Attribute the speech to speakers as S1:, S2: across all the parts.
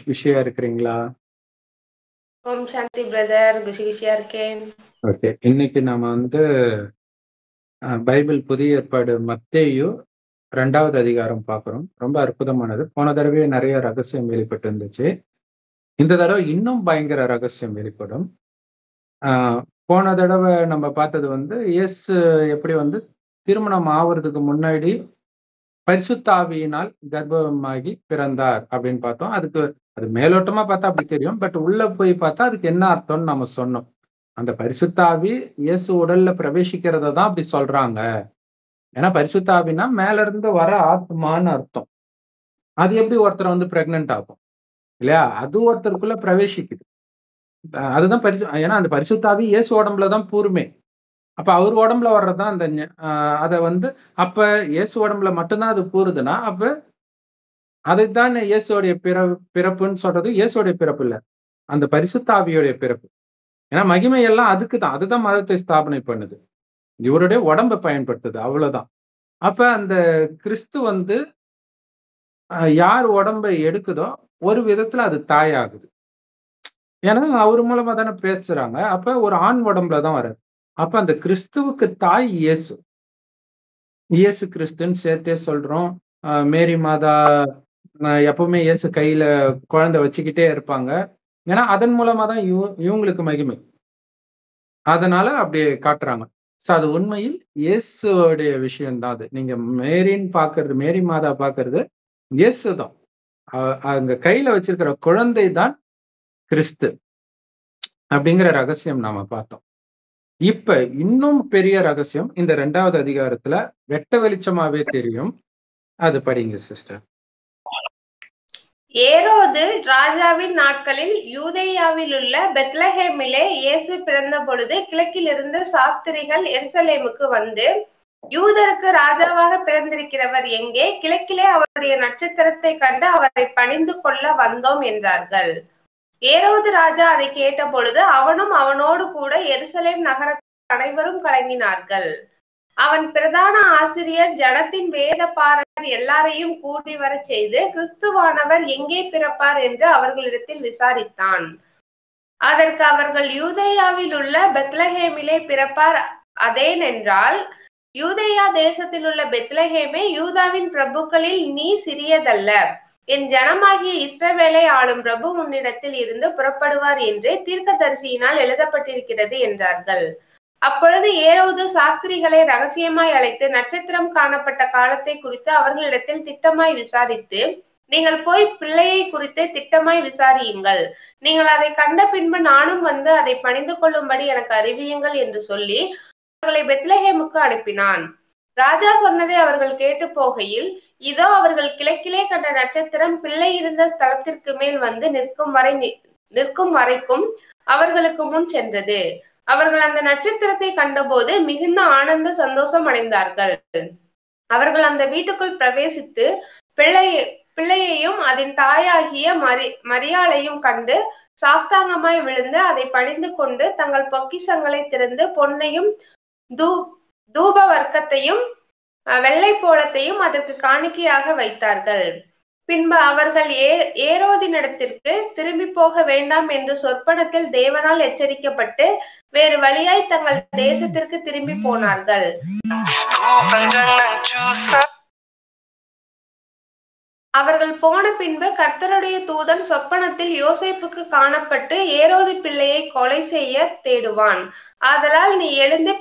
S1: குஷியா இருக்கிறீங்களா?
S2: ஓம் சாந்தி பிரதர், குஷியா இருக்கேன்.
S1: ஓகே. இன்னைக்கு நாம பைபிள் புதிய ஏற்பாடு மத்தேயு 2வது அதிகாரம் பார்க்கிறோம். ரொம்ப அற்புதமானது. போன தடவை நிறைய ரகசியம் வெளிப்பட்டு இருந்துச்சு. இந்த தடவை இன்னும் பயங்கர ரகசியம் வெளிப்படும். ஆஹ் போன தடவை நம்ம பார்த்தது இயேசு எப்படி திருமணம் ஆவறதுக்கு முன்னாடி பரிசுத்த ஆவியினால் கர்ப்பமாகி பிறந்தார் அப்படின்னு பார்த்தோம். அது மேலோட்டமா பார்த்தா அப்படி தெரியும். பட் உள்ள போய் பார்த்தா அதுக்கு என்ன அர்த்தம்னு நம்ம சொன்னோம். அந்த பரிசுத்த ஆவி இயேசு உடல்ல பிரவேசிக்கிறத தான் அப்படி சொல்றாங்க. ஏன்னா பரிசுத்த ஆவினா மேல இருந்து வர ஆத்மான்னு அர்த்தம். அது எப்படி ஒருத்தர் பிரெக்னென்ட் ஆகும் இல்லையா? அது ஒருத்தருக்குள்ள பிரவேசிக்குது. அதுதான் ஏன்னா அந்த பரிசுத்த ஆவி இயேசு உடம்புல தான் பூருமே. அப்ப அவர் உடம்புல வர்றதுதான் அந்த அதை அப்ப இயேசு உடம்புல மட்டும்தான் அது பூருதுன்னா அப்ப அதைத்தான் இயேசுடைய பிறப்புன்னு சொல்றது இயேசுடைய பிறப்பு இல்ல, அந்த பரிசுத்த ஆவியுடைய பிறப்பு. ஏன்னா மகிமை எல்லாம் அதுக்குதான். அதுதான் மதத்தை ஸ்தாபனை பண்ணுது. இவருடைய உடம்பை பயன்படுத்துது, அவ்வளவுதான். அப்ப அந்த கிறிஸ்து யார் உடம்பை எடுக்குதோ ஒரு விதத்துல அது தாயாகுது. ஏன்னா அவர் மூலமா தானே பேசுறாங்க. அப்ப ஒரு ஆண் உடம்புல தான் வர்றாரு. அப்ப அந்த கிறிஸ்துவுக்கு தாய் இயேசு, இயேசு கிறிஸ்துன்னு சேர்த்தே சொல்றோம். மேரி மாதா எப்பவுமே இயேசு கையில குழந்தை வச்சுக்கிட்டே இருப்பாங்க. ஏன்னா அதன் மூலமா தான் இவங்களுக்கு மகிமை. அதனால அப்படி காட்டுறாங்க. அது உண்மையில் இயேசுடைய விஷயம்தான். அது நீங்க மேரின்னு பாக்குறது, மேரி மாதா பாக்குறது இயேசுதான். அங்க கையில வச்சிருக்கிற குழந்தை தான் கிறிஸ்து அப்படிங்கிற ரகசியம் நாம பார்த்தோம். இப்ப இன்னும் பெரிய ரகசியம் இந்த 2வது அதிகாரத்துல வெட்ட வெளிச்சமாவே தெரியும். அது படிங்க சிஸ்டர்.
S2: ஏரோது ராஜாவின் நாட்களில் யூதேயாவில் உள்ள பெத்லஹேமிலே இயேசு பிறந்த பொழுது கிழக்கிலிருந்து சாஸ்திரிகள் எருசலேமுக்கு வந்து, யூதருக்கு ராஜாவாக பிறந்திருக்கிறவர் எங்கே? கிழக்கிலே அவருடைய நட்சத்திரத்தை கண்டு அவரை பணிந்து கொள்ள வந்தோம் என்றார்கள். ஏரோது ராஜா அதை கேட்ட பொழுது அவனும் அவனோடு கூட எருசலேம் நகரத்தில் அனைவரும் கலங்கினார்கள். அவன் பிரதான ஆசிரியர் ஜனத்தின் வேத பாரகர் எல்லாரையும் கூட்டி வரச் செய்து, கிறிஸ்துவானவர் எங்கே பிறப்பார் என்று அவர்களிடத்தில் விசாரித்தான். அதற்கு அவர்கள் யூதேயாவில் உள்ள பெத்லஹேமிலே பிறப்பார் அதேனென்றால், யூதேயா தேசத்தில் உள்ள பெத்லஹேமே, யூதாவின் பிரபுக்களில் நீ சிறியதல்ல, என் ஜனமாகிய இஸ்ரவேலை ஆளும் பிரபு உன்னிடத்தில் இருந்து புறப்படுவார் என்று தீர்க்கதரிசியினால் எழுதப்பட்டிருக்கிறது என்றார்கள். அப்பொழுது ஏரோது சாஸ்திரிகளை ரகசியமாய் அழைத்து நட்சத்திரம் காணப்பட்ட காலத்தை குறித்து அவர்களிடத்தில் திட்டமாய் விசாரித்து, நீங்கள் போய் பிள்ளையை குறித்து திட்டமாய் விசாரியுங்கள், நீங்கள் அதை கண்ட பின்பு நானும் வந்து அதை பணிந்து கொள்ளும்படி எனக்கு அறிவியுங்கள் என்று சொல்லி அவர்களை பெத்லஹேமுக்கு அனுப்பினான். ராஜா சொன்னதை அவர்கள் கேட்டு போகையில், இதோ அவர்கள் கிழக்கிலே கண்ட நட்சத்திரம் பிள்ளை இருந்த ஸ்தலத்திற்கு மேல் வந்து நிற்கும் வரைக்கும் அவர்களுக்கு முன் சென்றது. அவர்கள் அந்த நட்சத்திரத்தை கண்டபோது மிகுந்த ஆனந்த சந்தோஷம் அடைந்தார்கள். அவர்கள் அந்த வீட்டுக்குள் பிரவேசித்து பிள்ளையையும் அதன் தாயாகிய மரியாளையும் கண்டு சாஸ்தாங்கமாய் விழுந்து அதை பணிந்து கொண்டு தங்கள் பொக்கிஷங்களை திறந்து பொன்னையும் தூப வர்க்கத்தையும் வெள்ளை போலத்தையும் அதற்கு காணிக்கையாக வைத்தார்கள். பின்பு அவர்கள் ஏரோதினிடத்திற்கு திரும்பி போக வேண்டாம் என்று சொற்பனத்தில் தேவனால் எச்சரிக்கப்பட்டு வேறு வழியாய் தங்கள் தேசத்திற்கு திரும்பி போனார்கள். அவர்கள் போன பின்பு கர்த்தருடைய தூதன் சொப்பனத்தில் யோசேப்புக்கு காணப்பட்டு, ஏரோது பிள்ளையை கொலை செய்ய தேடுவான், ஆதலால் நீ எழுந்து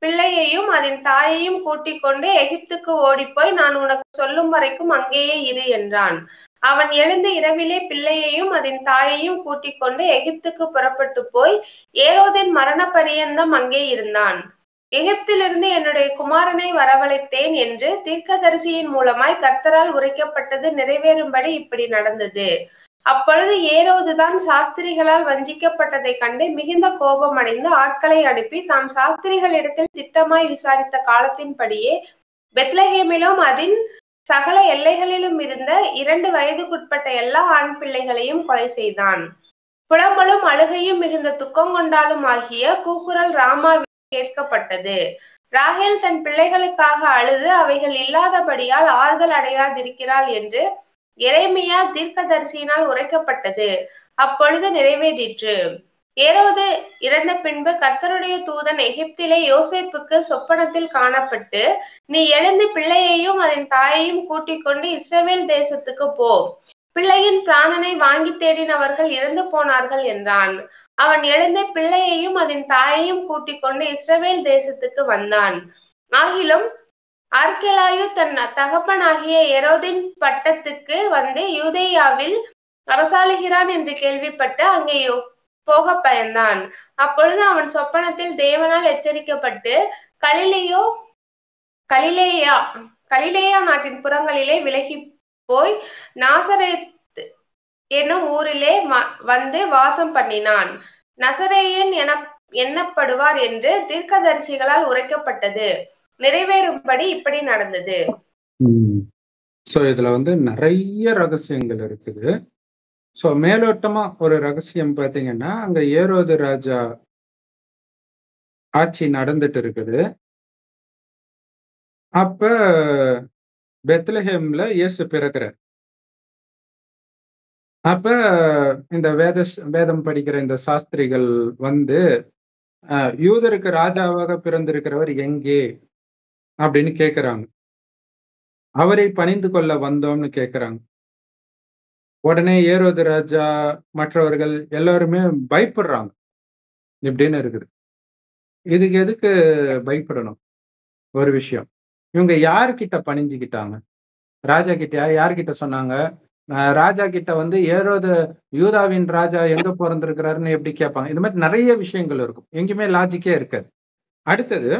S2: பிள்ளையையும் அதன் தாயையும் கூட்டிக் கொண்டு எகிப்துக்கு ஓடிப்போய் நான் உனக்கு சொல்லும் வரைக்கும் அங்கேயே இரு என்றான். அவன் எழுந்து இரவிலே பிள்ளையையும் அதன் தாயையும் கூட்டிக் கொண்டு எகிப்துக்கு புறப்பட்டு போய் ஏரோதின் மரண பரியந்தம் அங்கே இருந்தான். எகிப்திலிருந்து என்னுடைய குமாரனை வரவழைத்தேன் என்று தீர்க்கதரிசியின் மூலமாய் கர்த்தரால் உரைக்கப்பட்டது நிறைவேறும்படி இப்படி நடந்தது. அப்பொழுது ஏரோதுதான் சாஸ்திரிகளால் வஞ்சிக்கப்பட்டதை கண்டு மிகுந்த கோபம் அடைந்து ஆட்களை அனுப்பி தாம் சாஸ்திரிகளிடத்தில் திட்டமாய் விசாரித்த காலத்தின்படியே பெத்லஹேமிலும் அதன் சகல எல்லைகளிலும் இருந்த 2 வயதுக்குட்பட்ட எல்லா ஆண் பிள்ளைகளையும் கொலை செய்தான். புலம்பலும் அழுகையும் மிகுந்த துக்கம் கொண்டாலும் ஆகிய கூக்குரல் ராமாவில் கேட்கப்பட்டது. ராகேல் தன் பிள்ளைகளுக்காக அழுது அவைகள் இல்லாதபடியால் ஆறுதல் அடையாதிருக்கிறாள் என்று எரேமியா தீர்க்கதரிசியினால் உரைக்கப்பட்டது. அப்பொழுது நிறைவேறிற்று. ஏரோது இறந்த பின்பு கர்த்தருடைய தூதன் எகிப்திலே யோசேப்புக்கு சொப்பனத்தில் காணப்பட்டு, நீ எழுந்து பிள்ளையையும் அதன் தாயையும் கூட்டிக் கொண்டு இஸ்ரவேல் தேசத்துக்கு போ. பிள்ளையின் பிராணனை வாங்கி தேடினவர்கள் இறந்து போனார்கள் என்றான். அவன் எழுந்து பிள்ளையையும் அதன் தாயையும் கூட்டிக் கொண்டு இஸ்ரவேல் தேசத்துக்கு வந்தான். ஆகிலும் அர்கெலாயு தன் தகப்பனாகிய ஏரோதின் பட்டத்துக்கு வந்து யூதேயாவில் அரசாளுகிறான் என்று கேள்விப்பட்டு அங்கே போக பயந்தான். அப்பொழுது அவன் சொப்பனத்தில் தேவனால் எச்சரிக்கப்பட்டு கலிலேயா நாட்டின் புறங்களிலே விலகி போய் நாசரேத் என்னும் ஊரிலே வந்து வாசம் பண்ணினான். நசரேயன் எண்ணப்படுவார் என்று தீர்க்கதரிசிகளால் உரைக்கப்பட்டது நிறைவேறும்படி இப்படி நடந்தது.
S1: சோ இதுல வந்து நிறைய ரகசியங்கள் இருக்குது. சோ மேலோட்டமா ஒரு ரகசியம் பாத்தீங்கன்னா, அங்க ஏரோது ராஜா ஆட்சி நடந்துட்டு இருக்குது. அப்ப பெத்லஹேம்ல இயேசு பிறக்கிறார். அப்ப இந்த வேதம் படிக்கிற இந்த சாஸ்திரிகள் வந்து யூதருக்கு ராஜாவாக பிறந்திருக்கிறவர் எங்கே அப்படின்னு கேக்குறாங்க. அவரை பணிந்து கொள்ள வந்தோம்னு கேக்குறாங்க. உடனே ஏரோது ராஜா மற்றவர்கள் எல்லாருமே பயப்படுறாங்க. இப்படின்னு இருக்குது. இதுக்கு எதுக்கு பயப்படணும்? ஒரு விஷயம், இவங்க யாருக்கிட்ட பணிஞ்சுக்கிட்டாங்க? ராஜா கிட்டயா? யார்கிட்ட சொன்னாங்க? ராஜா கிட்ட வந்து ஏரோது யூதாவின் ராஜா எங்க பிறந்திருக்கிறாருன்னு எப்படி கேட்பாங்க? இந்த மாதிரி நிறைய விஷயங்கள் இருக்கும். எங்கேயுமே லாஜிக்கே இருக்காது. அடுத்தது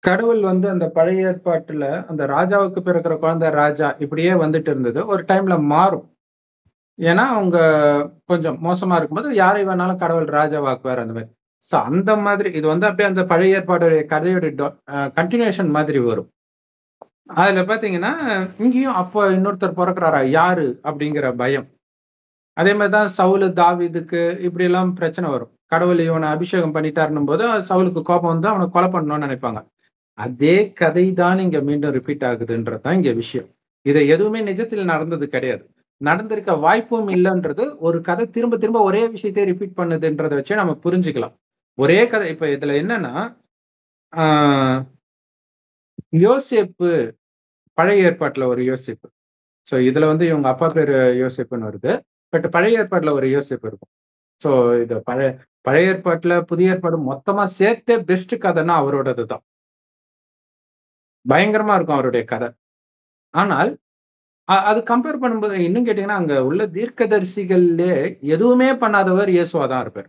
S1: கடவுள் வந்து அந்த பழைய ஏற்பாட்டுல அந்த ராஜாவுக்கு பிறக்கிற குழந்தை ராஜா இப்படியே வந்துட்டு இருந்தது. ஒரு டைம்ல மாறும். ஏன்னா அவங்க கொஞ்சம் மோசமா இருக்கும்போது யாரை வேணாலும் கடவுள் ராஜாவாக்குவார் அந்த மாதிரி. ஸோ அந்த மாதிரி இது வந்து அப்படியே அந்த பழைய ஏற்பாடுடைய கதையோட கண்டினியூஷன் மாதிரி வரும். அதுல பாத்தீங்கன்னா இங்கேயும் அப்போ இன்னொருத்தர் பிறக்கிறாரா யாரு அப்படிங்கிற பயம். அதே மாதிரிதான் சவுலு தாவீதுக்கு இப்படி எல்லாம் பிரச்சனை வரும். கடவுள் இவனை அபிஷேகம் பண்ணிட்டாருன்னும் போது சவுலுக்கு கோபம் வந்து அவனை கொலை பண்ணணும்னு நினைப்பாங்க. அதே கதை தான் இங்க மீண்டும் ரிப்பீட் ஆகுதுன்றதுதான் இங்க விஷயம். இதை எதுவுமே நிஜத்தில் நடந்தது கிடையாது, நடந்திருக்க வாய்ப்பும் இல்லைன்றது. ஒரு கதை திரும்ப திரும்ப ஒரே விஷயத்தை ரிப்பீட் பண்ணுதுன்றதை வச்சு நம்ம புரிஞ்சுக்கலாம். ஒரே கதை. இப்ப இதுல என்னன்னா, யோசேப்பு பழைய ஏற்பாட்டுல ஒரு யோசேப்பு. ஸோ இதுல வந்து இவங்க அப்பா பேரு யோசேப்புன்னு வருது. பட் பழைய ஏற்பாட்டுல ஒரு யோசேப்பு இருக்கும். ஸோ இது பழைய ஏற்பாட்டுல புதிய ஏற்பாடு மொத்தமா சேர்த்தே பெஸ்ட் கதைன்னா அவரோடது தான். பயங்கரமா இருக்கும் அவருடைய கதை. ஆனால் அது கம்பேர் பண்ணும்போது இன்னும் கேட்டீங்கன்னா, அங்க உள்ள தீர்க்கதரிசிகள்லே எதுவுமே பண்ணாதவர் இயேசுவா தான் இருப்பார்.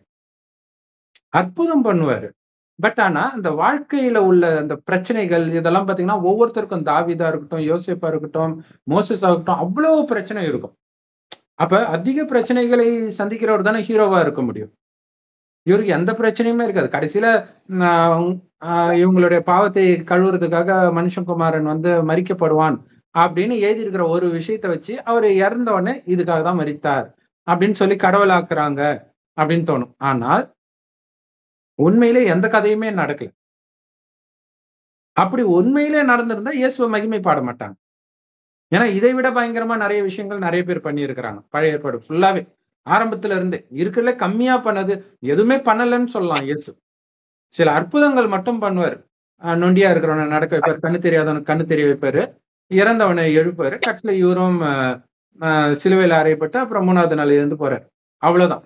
S1: அற்புதம் பண்ணுவாரு. பட் ஆனா அந்த வாழ்க்கையில உள்ள அந்த பிரச்சனைகள் இதெல்லாம் பாத்தீங்கன்னா, ஒவ்வொருத்தருக்கும் தாவீதா இருக்கட்டும், யோசேப்பா இருக்கட்டும், மோசஸா இருக்கட்டும், அவ்வளவு பிரச்சனை இருக்கும். அப்ப அதிக பிரச்சனைகளை சந்திக்கிறவர் தானே ஹீரோவா இருக்க முடியும். இவருக்கு எந்த பிரச்சனையுமே இருக்காது. கடைசியில இவங்களுடைய பாவத்தை கழுவுறதுக்காக மனுஷகுமாரன் வந்து மரிக்கப்படுவான் அப்படின்னு எழுதி இருக்கிற ஒரு விஷயத்த வச்சு அவர் இறந்த உடனே இதுக்காக தான் மரித்தார் அப்படின்னு சொல்லி கடவுளாக்குறாங்க அப்படின்னு தோணும். ஆனால் உண்மையிலே எந்த கதையுமே நடக்கல. அப்படி உண்மையிலே நடந்திருந்தா இயேசுவை மகிமை பாட மாட்டாங்க. ஏன்னா இதை விட பயங்கரமா நிறைய விஷயங்கள் நிறைய பேர் பண்ணி இருக்கிறாங்க. பழைய ஏற்பாடு ஃபுல்லாவே ஆரம்பத்துல இருந்து இருக்கிறதுல கம்மியா பண்ணது எதுவுமே பண்ணலன்னு சொல்லலாம். இயேசு சில அற்புதங்கள் மட்டும் பண்ணுவார். நொண்டியா இருக்கிறவனை நடக்க வைப்பார், கண்ணு தெரியாதவனுக்கு கண்ணு தெரிய வைப்பாரு, இறந்தவனை எழுப்பாரு, கடைசியில இவரும் சிலுவையில் அறையப்பட்டு அப்புறம் 3வது நாள் இருந்து போறாரு. அவ்வளவுதான்.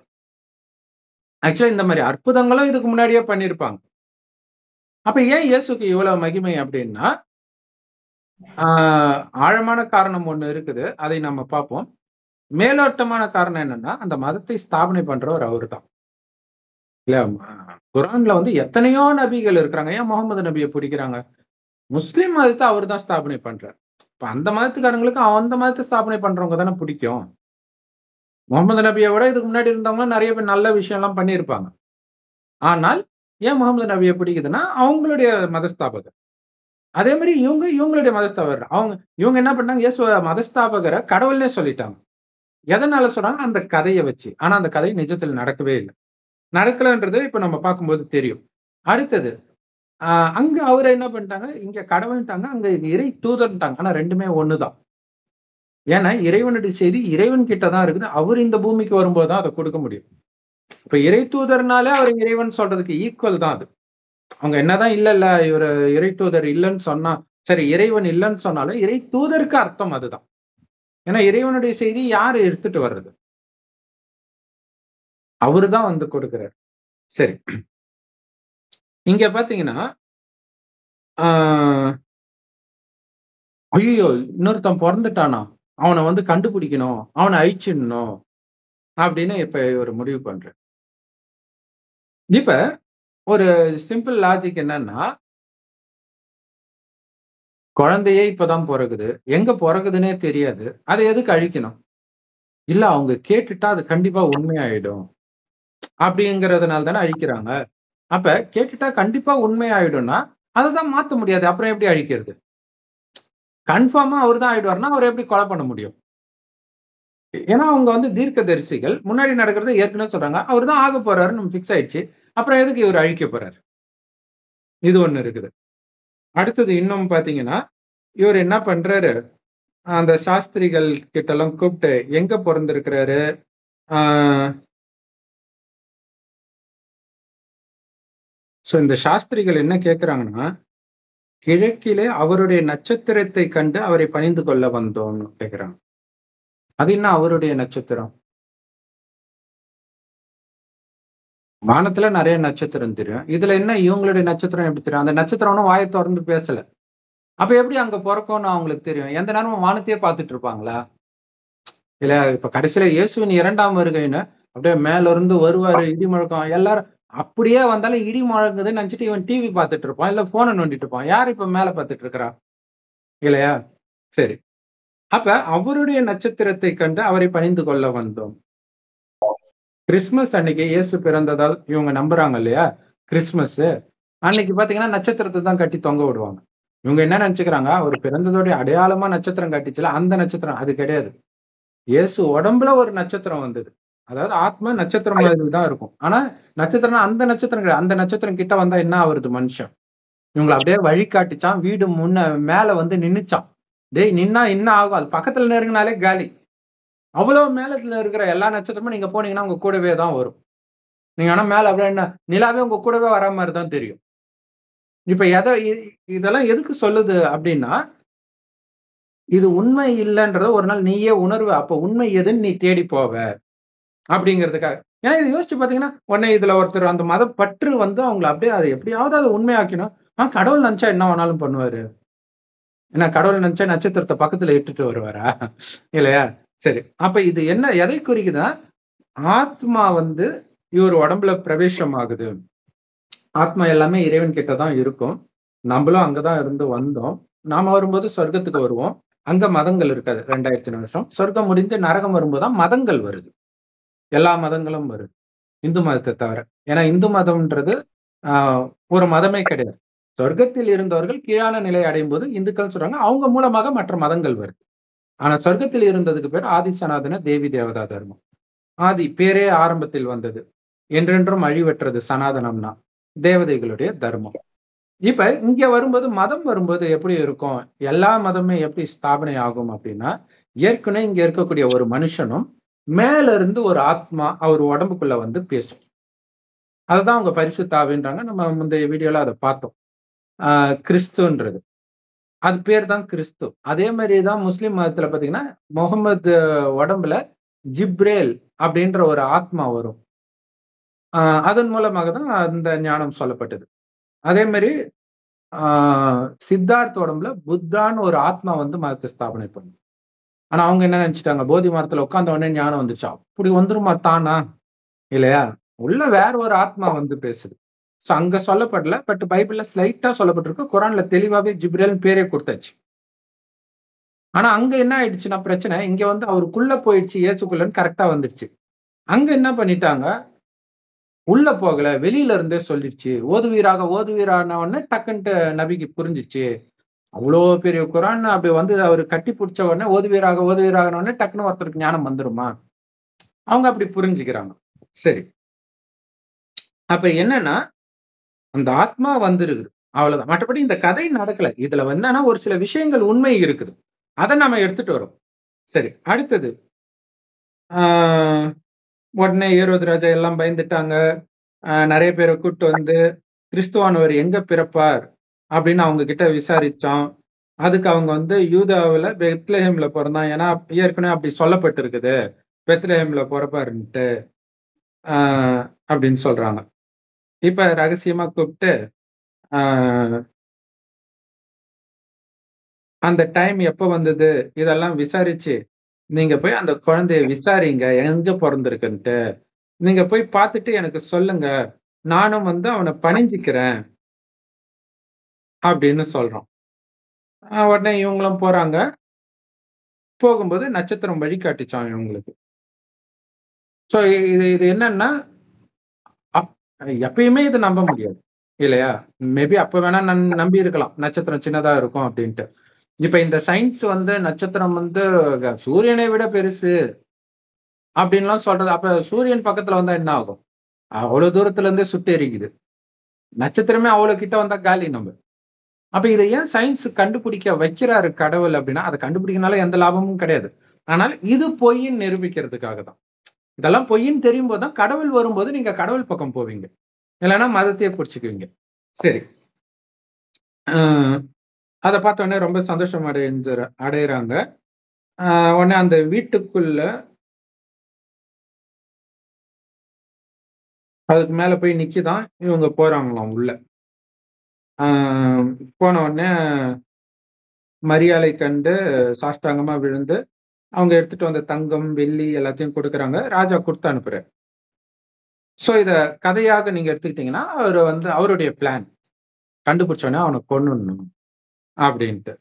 S1: ஆக்சுவலா இந்த மாதிரி அற்புதங்களும் இதுக்கு முன்னாடியே பண்ணியிருப்பாங்க. அப்ப ஏன் இயேசுக்கு இவ்வளவு மகிமை அப்படின்னா, ஆழமான காரணம் ஒண்ணு இருக்குது. அதை நம்ம பார்ப்போம். மேலோட்டமான காரணம் என்னன்னா, அந்த மதத்தை ஸ்தாபனை பண்றவர் அவரு தான். இல்ல, குரான்ல வந்து எத்தனையோ நபிகள் இருக்கிறாங்க. ஏன் முகமது நபியை பிடிக்கிறாங்க? முஸ்லிம் மதத்தை அவர் தான் ஸ்தாபனை பண்றார். இப்ப அந்த மதத்துக்காரங்களுக்கு அந்த மதத்தை ஸ்தாபனை பண்றவங்க தானே பிடிக்கும். முகமது நபியை விட இதுக்கு முன்னாடி இருந்தவங்க நிறைய பேர் நல்ல விஷயம் எல்லாம் பண்ணியிருப்பாங்க. ஆனால் ஏன் முகமது நபியை பிடிக்குதுன்னா அவங்களுடைய மதஸ்தாபகர். அதே மாதிரி இவங்களுடைய மதஸ்தாபகர். இவங்க என்ன பண்ணாங்க, இயேசு மதஸ்தாபகரை கடவுள்னே சொல்லிட்டாங்க. எதனால சொல்றாங்க? அந்த கதையை வச்சு. ஆனா அந்த கதை நிஜத்தில் நடக்கவே இல்லை. நடக்கலன்றது இப்ப நம்ம பார்க்கும்போது தெரியும். அடுத்தது அங்க அவரை என்ன பண்ணிட்டாங்க, இங்க கடவுள்ட்டாங்க, அங்க இறை தூதர்ன்ட்டாங்க. ஆனா 2மே ஒண்ணுதான். ஏன்னா இறைவனுடைய செய்தி இறைவன் கிட்ட தான் இருக்குது. அவர் இந்த பூமிக்கு வரும்போது தான் அத கொடுக்க முடியும். இப்ப இறை தூதர்னாலே அவர் இறைவன் சொல்றதுக்கு ஈக்குவல் தான் அது. அவங்க என்னதான் இல்ல இவரு இறை தூதர் இல்லன்னு சொன்னா, சரி இறைவன் இல்லன்னு சொன்னாலும் இறை தூதருக்கு அர்த்தம் அதுதான். ஏன்னா இறைவனுடைய செய்தி யாரு எடுத்துட்டு வர்றது? அவரு தான் வந்து கொடுக்கிறார். சரி. இங்க பாத்தீங்கன்னா, ஆ ஐயய்யோ! இன்னொருத்தன் பொறந்துட்டானா? அவன வந்து கண்டுபிடிக்கணும். அவன அழிச்சிடணும். அப்படின்னு இப்ப இவரு முடிவு பண்றாரு. இப்ப ஒரு சிம்பிள் லாஜிக் என்னன்னா, குழந்தையே இப்பதான் பொறக்குது. எங்க பொறக்குதுன்னே தெரியாது. அத எதுக்கு அழிக்கணும்? இல்ல அவங்க கேட்டுட்டா அது கண்டிப்பா உண்மையாயிடும். அப்படிங்கிறதுனால தானே அழிக்கிறாங்க. அப்ப கேட்டுட்டா கண்டிப்பா உண்மையாயிடும்னா, அததான் மாத்த முடியாது. அப்புறம் எப்படி அழிக்கிறது? கன்ஃபார்மா அவரு தான் ஆயிடுவாருன்னா, அவர எப்படி கொலை பண்ண முடியும்? ஏன்னா அவங்க வந்து தீர்க்கதரிசிகள். முன்னாடி நடக்கிறத ஏற்கனவே சொல்றாங்க. அவரு தான் ஆகப் போறாருன்னு ஃபிக்ஸ் ஆயிடுச்சு. அப்புறம் எதுக்கு இவரு அழிக்கப் போறாரு? இது ஒண்ணு இருக்குது. அடுத்தது இன்னும் பார்த்தீங்கன்னா, இவரு என்ன பண்றாரு, அந்த சாஸ்திரிகள் கிட்டலாம் கூப்ட்டு எங்க பொறந்திருக்கிறாரு? ஆ இந்த சாஸ்திரிகள் என்ன கேட்கிறாங்கன்னா, கிழக்கிலே அவருடைய நட்சத்திரத்தைக் கண்டு அவரை பணிந்து கொள்ள வந்தோம்னு கேட்கிறாங்க. அது என்ன அவருடைய நட்சத்திரம்? வானத்துல நெறைய நட்சத்திரம் தெரியும். இதுல என்ன இவங்களுடைய நட்சத்திரம் எப்படி தெரியும்? அந்த நட்சத்திரம் ஒண்ணும் வாய தொறந்து பேசல. அப்ப எப்படி அங்க பொறக்கும்னு அவங்களுக்கு தெரியும்? எந்த நேரமும் வானத்தையே பார்த்துட்டு இருப்பாங்களா? இல்ல இப்ப கடைசியில இயேசுவின் 2ஆம் வருகைன்னு அப்படியே மேல இருந்து வருவாரு, இடி முழக்கம் எல்லாரும் அப்படியே வந்தாலும் இடி முழங்குதுன்னு நினைச்சுட்டு இவன் டிவி பார்த்துட்டு இருப்பான். இல்ல ஃபோன நோண்டிட்டு இருப்பான். யார் இப்ப மேல பார்த்துட்டு இருக்கிறா? இல்லையா? சரி. அப்ப அவருடைய நட்சத்திரத்தைக் கண்டு அவரை பணிந்து கொள்ள வந்தோம். கிறிஸ்துமஸ் அன்னைக்கு இயேசு பிறந்ததால் இவங்க நம்புறாங்க இல்லையா? கிறிஸ்துமஸ். அன்னைக்கு பார்த்தீங்கன்னா, நட்சத்திரத்த தான் கட்டி தொங்க விடுவாங்க. இவங்க என்ன நெனச்சுக்கிறாங்க, அவர் பிறந்ததோடைய அடையாளமா நட்சத்திரம் காட்டிச்சுல்ல, அந்த நட்சத்திரம். அது கிடையாது. இயேசு உடம்புல ஒரு நட்சத்திரம் வந்தது. அதாவது ஆத்மா நட்சத்திரம் மாதிரி தான் இருக்கும். ஆனா, நட்சத்திரம்னா அந்த நட்சத்திரம் கிடையாது. அந்த நட்சத்திரம் கிட்ட வந்தா என்ன ஆவுறது மனுஷன்? இவங்கள அப்படியே வழிகாட்டிச்சான். வீடு மேல வந்து நின்னுச்சாம். டேய் நின்னா என்ன ஆகும்? அது பக்கத்துல நெருங்குனாலே காலி. அவ்வளோ மேலத்துல இருக்கிற எல்லா நட்சத்திரமும் நீங்க போனீங்கன்னா, உங்க கூடவே தான் வரும். நீங்க ஆனா மேல அப்படியே என்ன நிலாவே உங்க கூடவே வரா மாரி தான் தெரியும். இப்ப இதெல்லாம் எதுக்கு சொல்லுது அப்படின்னா, இது உண்மை இல்லன்றத ஒரு நாள் நீயே உணர்வ. அப்ப உண்மை எதுன்னு நீ தேடி போவ. அப்படிங்கிறதுக்காக. ஏன்னா இத யோசிச்சு பார்த்தீங்கன்னா, உடனே இதுல ஒருத்தர் அந்த மத பற்று வந்து அவங்கள அப்படியே அத எப்படியாவது அத உண்மையாக்கணும். கடவுள் நெனச்சா என்ன வேணாலும் பண்ணுவாரு. என்ன கடவுள் நெனச்சா நட்சத்திரத்த பக்கத்துல இட்டுட்டு வருவாரா? இல்லையா? சரி. அப்ப இது என்ன எதை குறிக்குதுன்னா, ஆத்மா வந்து இவர் உடம்புல பிரவேசம் ஆகுது. ஆத்மா எல்லாமே இறைவன் கிட்ட தான் இருக்கும். நம்பளும் அங்க தான் இருந்து வந்தோம். நாம வரும்போது சொர்க்கத்துக்கு வருவோம். அங்க மதங்கள் இருக்காது. 2000 வருஷம். சொர்க்கம் முடிந்து நரகம் வரும்போது தான் மதங்கள் வருது. எல்லா மதங்களும் வருது. இந்து மதத்த தவிர. ஏன்னா இந்து மதம்ன்றது ஆ ஒரு மதமே கிடையாது. சொர்க்கத்தில் இருந்தவர்கள் கீழான நிலை அடையும்போது இந்துக்கள்னு சொல்றாங்க. அவங்க மூலமாக மற்ற மதங்கள் வருது. ஆனா சொர்க்கத்தில் இருந்ததுக்கு பேர் ஆதி சனாதன தேவி தேவதா தர்மம். ஆதி பேரே ஆரம்பத்தில் வந்தது. என்றென்றும் அழிவற்றது சனாதனம்னா. தேவதைகளுடைய தர்மம். இப்ப இங்க வரும்போது மதம் வரும்போது எப்படி இருக்கும்? எல்லா மதமுமே எப்படி ஸ்தாபனை ஆகும் அப்படின்னா, ஏற்கனவே இங்க இருக்கக்கூடிய ஒரு மனுஷனும், மேல இருந்து ஒரு ஆத்மா அவர் உடம்புக்குள்ள வந்து பேசும். அததான் அவங்க பரிசுத்த ஆவின்றாங்க. நம்ம முந்தைய வீடியோல அத பார்த்தோம். ஆ கிறிஸ்துன்றது. அது பேர் தான் கிறிஸ்து. அதே மாரி தான் முஸ்லிம் மதத்துல பார்த்தீங்கன்னா, முகமது உடம்புல ஜிப்ரேல் அப்படின்ற ஒரு ஆத்மா வரும். ஆ அதன் மூலமாக தான் அந்த ஞானம் சொல்லப்பட்டது. அதே மாரி ஆ சித்தார்த் உடம்புல புத்தான்னு ஒரு ஆத்மா வந்து மதத்த ஸ்தாபனை பண்ணும். ஆனா அவங்க என்ன நெனச்சுட்டாங்க, போதி மரத்துல உட்கார்ந்த உடனே ஞானம் வந்துச்சா? அப்படி வந்துருமா தானா? இல்லையா? உள்ள வேற ஒரு ஆத்மா வந்து பேசுது. அங்க சொல்லப்படல. பட் பைபிள்ல ஸ்லைட்டா சொல்லப்பட்டிருக்கு. குரான்ல தெளிவாவே ஜிப்ரேல்ன்னு பேரே குடுத்தாச்சு. ஆனா அங்க என்ன ஆயிடுச்சுன்னா பிரச்சனை, இங்க வந்து அவருக்குள்ள போயிடுச்சு இயேசுக்குள்ளன்னு கரெக்ட்டா வந்துருச்சு. அங்க என்ன பண்ணிட்டாங்க, உள்ள போகல. வெளியில இருந்தே சொல்லிருச்சு. ஓதுவீராக ஓதுவீரான உடனே டக்குன்ட்டு நபிக்கு புரிஞ்சுருச்சு. அவ்ளோ பெரிய குரான் அப்படி வந்து அவரு கட்டி புடிச்ச உடனே ஓதுவீராக ஓதுவீராகன உடனே டக்குனு ஒருத்தருக்கு ஞானம் வந்துருமா? அவங்க அப்படி புரிஞ்சுக்கிறாங்க. சரி. அப்ப என்னன்னா, அந்த ஆத்மா வந்திருக்குது. அவ்வளவுதான். மற்றபடி இந்த கதை நடக்கல. இதுல என்னன்னா ஒரு சில விஷயங்கள் உண்மை இருக்குது. அதை நாம எடுத்துட்டு வரோம். சரி, அடுத்தது உடனே ஏரோது ராஜா எல்லாம் பயந்துட்டாங்க. நிறைய பேரை கூட்டு வந்து கிறிஸ்துவானவர் எங்க பிறப்பார் அப்படின்னு அவங்க கிட்ட விசாரிச்சோம். அதுக்கு அவங்க வந்து யூதாவில் பெத்லஹேம்ல பிறந்தான், ஏன்னா ஏற்கனவே அப்படி சொல்லப்பட்டிருக்குது, பெத்லஹேம்ல பிறப்பாருன்ட்டு அப்படின்னு சொல்றாங்க. இப்ப ரகசியமா கூப்பிட்டு அந்த டைம் எப்ப வந்தது இதெல்லாம் விசாரிச்சு, நீங்க போய் அந்த குழந்தைய விசாரிங்க எங்க பிறந்திருக்குன்ட்டு. நீங்க போய் பார்த்துட்டு எனக்கு சொல்லுங்க, நானும் வந்து அவனை பணிஞ்சுக்கிறேன் அப்படின்னு சொல்றோம். உடனே இவங்களும் போறாங்க. போகும்போது நட்சத்திரம் வழிகாட்டிச்சான் இவங்களுக்கு. சோ இது என்னன்னா, எப்பயுமே இது நம்ப முடியாது இல்லையா? மேபி அப்ப வேணா நம்பி இருக்கலாம், நட்சத்திரம் சின்னதா இருக்கும் அப்படின்ட்டு. இப்ப இந்த சயின்ஸ் வந்து நட்சத்திரம் வந்து சூரியனை விட பெருசு அப்படின்லாம் சொல்றது. அப்ப சூரியன் பக்கத்துல வந்தா என்ன ஆகும்? அவ்வளவு தூரத்துல இருந்தே சுட்டு எரிக்குது. நட்சத்திரமே அவ்வளவு கிட்ட வந்தா காலி நம்ம. அப்ப இதை ஏன் சயின்ஸ் கண்டுபிடிக்க வைக்கிறாரு கடவுள் அப்படின்னா, அதை கண்டுபிடிக்கனால எந்த லாபமும் கிடையாது. ஆனால் இது பொய்ன்னு நிரூபிக்கிறதுக்காக தான். இதெல்லாம் பொய்ன்னு தெரியும் போதுதான் கடவுள் வரும்போது நீங்க கடவுள் பக்கம் போவீங்க, இல்லைன்னா மதத்தையே பிடிச்சிக்குவீங்க. சரி, அதை பார்த்த உடனே ரொம்ப சந்தோஷம் அடையிறாங்க. உடனே அந்த வீட்டுக்குள்ள அதுக்கு மேல போய் நிக்கிதான் இவங்க போறாங்களாம் உள்ள. போன உடனே மரியாதை கண்டு சாஷ்டாங்கமா விழுந்து அவங்க எடுத்துட்டு வந்த தங்கம் வெள்ளி எல்லாத்தையும் கொடுக்குறாங்க. ராஜா கொடுத்து அனுப்புறாரு. சோ இத கதையாக நீங்க எடுத்துக்கிட்டீங்கன்னா, அவர் வந்து அவருடைய பிளான் கண்டுபிடிச்சோடனே அவனை கொன்னுடணும் அப்படின்ட்டு.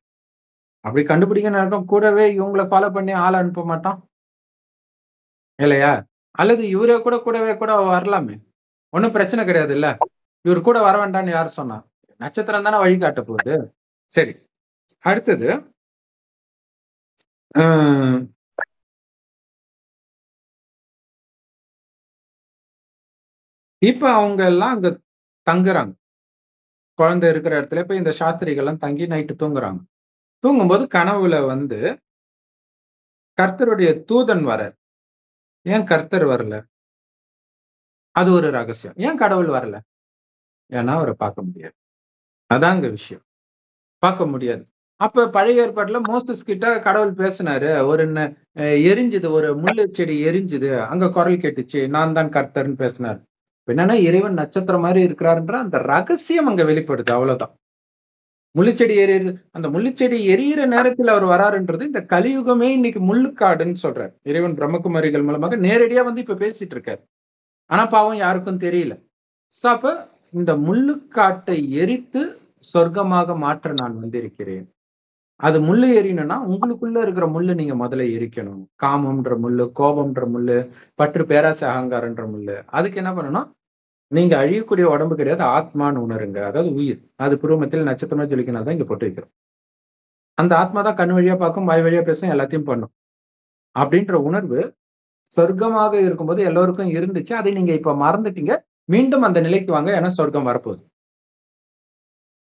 S1: அப்படி கண்டுபிடிக்க நடக்கும், கூடவே இவங்களை ஃபாலோ பண்ணி ஆள் அனுப்ப மாட்டான் இல்லையா? அல்லது இவரே கூடவே கூட வரலாமே, ஒன்றும் பிரச்சனை கிடையாது இல்ல. இவர் கூட வர வேண்டாம்னு யார் சொன்னா? நட்சத்திரம் தானே வழிகாட்ட போகுது. சரி, அடுத்தது இப்ப அவங்க எல்லாம் அங்க தங்குறாங்க. குழந்தை இருக்கிற இடத்துல போய் இந்த சாஸ்திரிகள்லாம் தங்கி நைட்டு தூங்குறாங்க. தூங்கும்போது கனவுல வந்து கர்த்தருடைய தூதன் வரார். ஏன் கர்த்தர் வரல? அது ஒரு ரகசியம். ஏன் கடவுள் வரல? ஏன்னா அவரை பார்க்க முடியாது. அதாங்க விஷயம், பார்க்க முடியாது. அப்ப பழைய ஏற்பாட்டுல மோசஸ் கிட்ட கடவுள் பேசினாரு. ஒரு எரிஞ்சுது, ஒரு முள்ளு செடி எரிஞ்சுது, அங்க குரல் கேட்டுச்சு, நான் தான் கர்த்தர்ன்னு பேசினார். என்னன்னா இறைவன் நட்சத்திரம் மாதிரி இருக்கிறாருன்ற அந்த ரகசியம் அங்க வெளிப்படுது, அவ்வளவுதான். முள்ளுச்செடி எரியுது, அந்த முள்ளுச்செடி எரியிற நேரத்தில் அவர் வராருன்றது இந்த கலியுகமே இன்னைக்கு முள்ளுக்காடுன்னு சொல்றாரு. இறைவன் பிரம்மகுமாரிகள் மூலமாக நேரடியா வந்து இப்ப பேசிட்டு இருக்காரு. ஆனா பாவம் யாருக்கும் தெரியல. அப்ப இந்த முள்ளுக்காட்டை எரித்து சொர்க்கமாக மாற்ற நான் வந்திருக்கிறேன். அது முள்ளு எரியணும்னா உங்களுக்குள்ள இருக்கிற முள்ளு நீங்க முதல்ல எரிக்கணும். காமம்ன்ற முள்ளு, கோபம்ன்ற முள்ளு, பற்று, பேராசை, அகங்காரன்ற முள்ளு. அதுக்கு என்ன பண்ணணும்? நீங்க அழியக்கூடிய உடம்பு கிடையாது, ஆத்மான்னு உணருங்க. அதாவது உயிர். அது புருவமத்தில் நட்சத்திரமா ஜொலிக்கணும் தான் இங்க போட்டு வைக்கிறோம். அந்த ஆத்மா தான் கண் வழியா பார்க்கும், வாய் வழியா பேசும், எல்லாத்தையும் பண்ணும். அப்படின்ற உணர்வு சொர்க்கமாக இருக்கும்போது எல்லோருக்கும் இருந்துச்சு. அதை நீங்க இப்ப மறந்துட்டீங்க. மீண்டும் அந்த நிலைக்கு வாங்க, ஏன்னா சொர்க்கம் வரப்போகுது.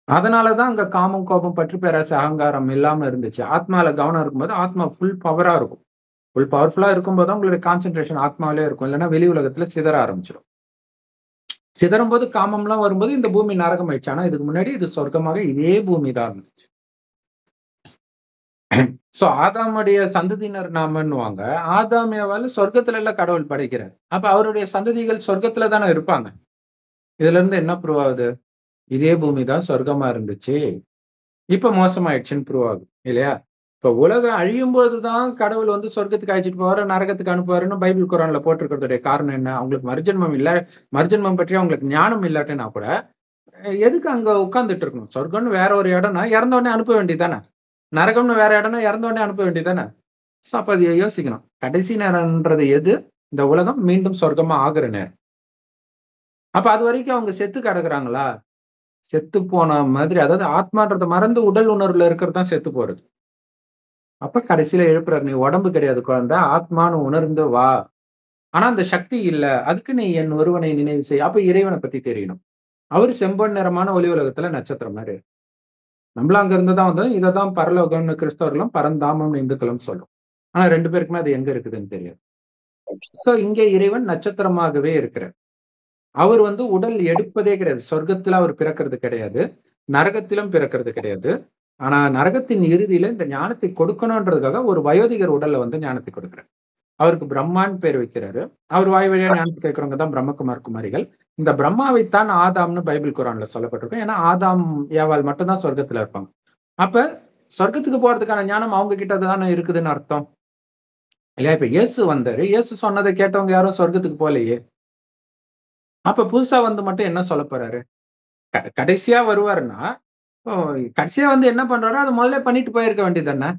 S1: அதனாலதான் அங்க காமம், கோபம், பற்று, பேராசை, அகங்காரம் இல்லாம இருந்துச்சு. ஆத்மால கவனம் இருக்கும்போது ஆத்மா ஃபுல் பவரா இருக்கும். ஃபுல் பவர்ஃபுல்லா இருக்கும்போது உங்களுடைய கான்சென்ட்ரேஷன் ஆத்மாவிலே இருக்கும். இல்லைன்னா வெளி உலகத்துல சிதற ஆரம்பிச்சிடும். சிதறும் போது காமம்லாம் வரும்போது இந்த பூமி நரகம் ஆயிடுச்சு. ஆனா இதுக்கு முன்னாடி இது சொர்க்கமாக இதே பூமி தான் இருந்துச்சு. சோ ஆதாமுடைய சந்ததியினர் நாமன்னுவாங்க. ஆதாமியாவால சொர்க்கத்துல எல்லாம் கடவுள் படைக்கிறார். அப்ப அவருடைய சந்ததிகள் சொர்க்கத்துல தானே இருப்பாங்க. இதுல இருந்து என்ன ப்ரூவ் ஆகுது? இதே பூமி தான் சொர்க்கமா இருந்துச்சு, இப்ப மோசமாயிடுச்சுன்னு ப்ரூவ் ஆகுது இல்லையா? இப்ப உலகம் அழியும் போதுதான் கடவுள் வந்து சொர்க்கத்துக்கு அழைச்சிட்டு போவாரு, நரகத்துக்கு அனுப்புவாருன்னு பைபிள் குரான்ல போட்டிருக்கிறதுடைய காரணம் என்ன? அவங்களுக்கு மறுஜென்மம் இல்ல, மறுஜென்மம் பற்றி அவங்களுக்கு ஞானம் இல்லாட்டினா கூட எதுக்கு அங்க உட்கார்ந்துட்டு இருக்கணும்? சொர்க்கம்னு வேற ஒரு இடம்னா இறந்த உடனே அனுப்ப வேண்டியதானே? நரகம்னு வேற இடம்னா இறந்த உடனே அனுப்ப வேண்டியதானே? சோ அப்ப அதை யோசிக்கணும். கடைசி நேரம்ன்றது எது? இந்த உலகம் மீண்டும் சொர்க்கமா ஆகுற நேரம். அப்ப அது வரைக்கும் அவங்க செத்து கிடக்குறாங்களா? செத்து போன மாதிரி, அதாவது ஆத்மான்றத மறந்து உடல் உணர்வுல இருக்கிறது தான் செத்து போறது. அப்ப கடைசியில எழுப்புறாரு, நீ உடம்பு கிடையாது குழந்தை, ஆத்மான்னு உணர்ந்து வா. ஆனா அந்த சக்தி இல்ல, அதுக்கு நீ என் ஒருவனை நினைவு செய். அப்ப இறைவனை பத்தி தெரியணும். அவர் செம்பொன் நிறமான ஒளி உலகத்துல நட்சத்திரம் மாதிரி. நம்மளும் அங்க இருந்து தான் வந்தோம். இதை தான் பரலோகம்னு கிறிஸ்தவர்களும் பரந்தாமம்னு இந்துக்களும் சொல்லும். ஆனா 2 பேருக்குமே அது எங்க இருக்குதுன்னு தெரியாது. சோ இங்கே இறைவன் நட்சத்திரமாகவே இருக்கிறார். அவர் உடல் எடுப்பதே கிடையாது. சொர்க்கத்துல அவர் பிறக்கிறது கிடையாது, நரகத்திலும் பிறக்கிறது கிடையாது. ஆனா நரகத்தின் இறுதியில இந்த ஞானத்தை கொடுக்கணும்ன்றதுக்காக ஒரு வயோதிகர் உடல்ல ஞானத்தை கொடுக்கிறார். அவருக்கு பிரம்மான்னு பேர் வைக்கிறாரு. அவர் வாய் வழியா ஞானத்தை கேட்கிறவங்க தான் பிரம்மகுமார் குமாரிகள். இந்த பிரம்மாவைத்தான் ஆதாம்னு பைபிள் குரான்ல சொல்லப்பட்டிருக்கும். ஏன்னா ஆதாம் ஏவாள் மட்டும்தான் சொர்க்கத்துல இருப்பாங்க. அப்ப சொர்க்கத்துக்கு போறதுக்கான ஞானம் அவங்க கிட்ட தானே இருக்குதுன்னு அர்த்தம் இல்லையா? இப்ப இயேசு வந்தாரு, இயேசு சொன்னதை கேட்டவங்க யாரும் சொர்க்கத்துக்கு போகலையே. அப்ப புதுசா மட்டும் என்ன சொல்ல போறாரு? கடைசியா வருவாருன்னா, கடைசியா என்ன பண்றாரோ அதை முதல்ல பண்ணிட்டு போயிருக்க வேண்டியது தானே.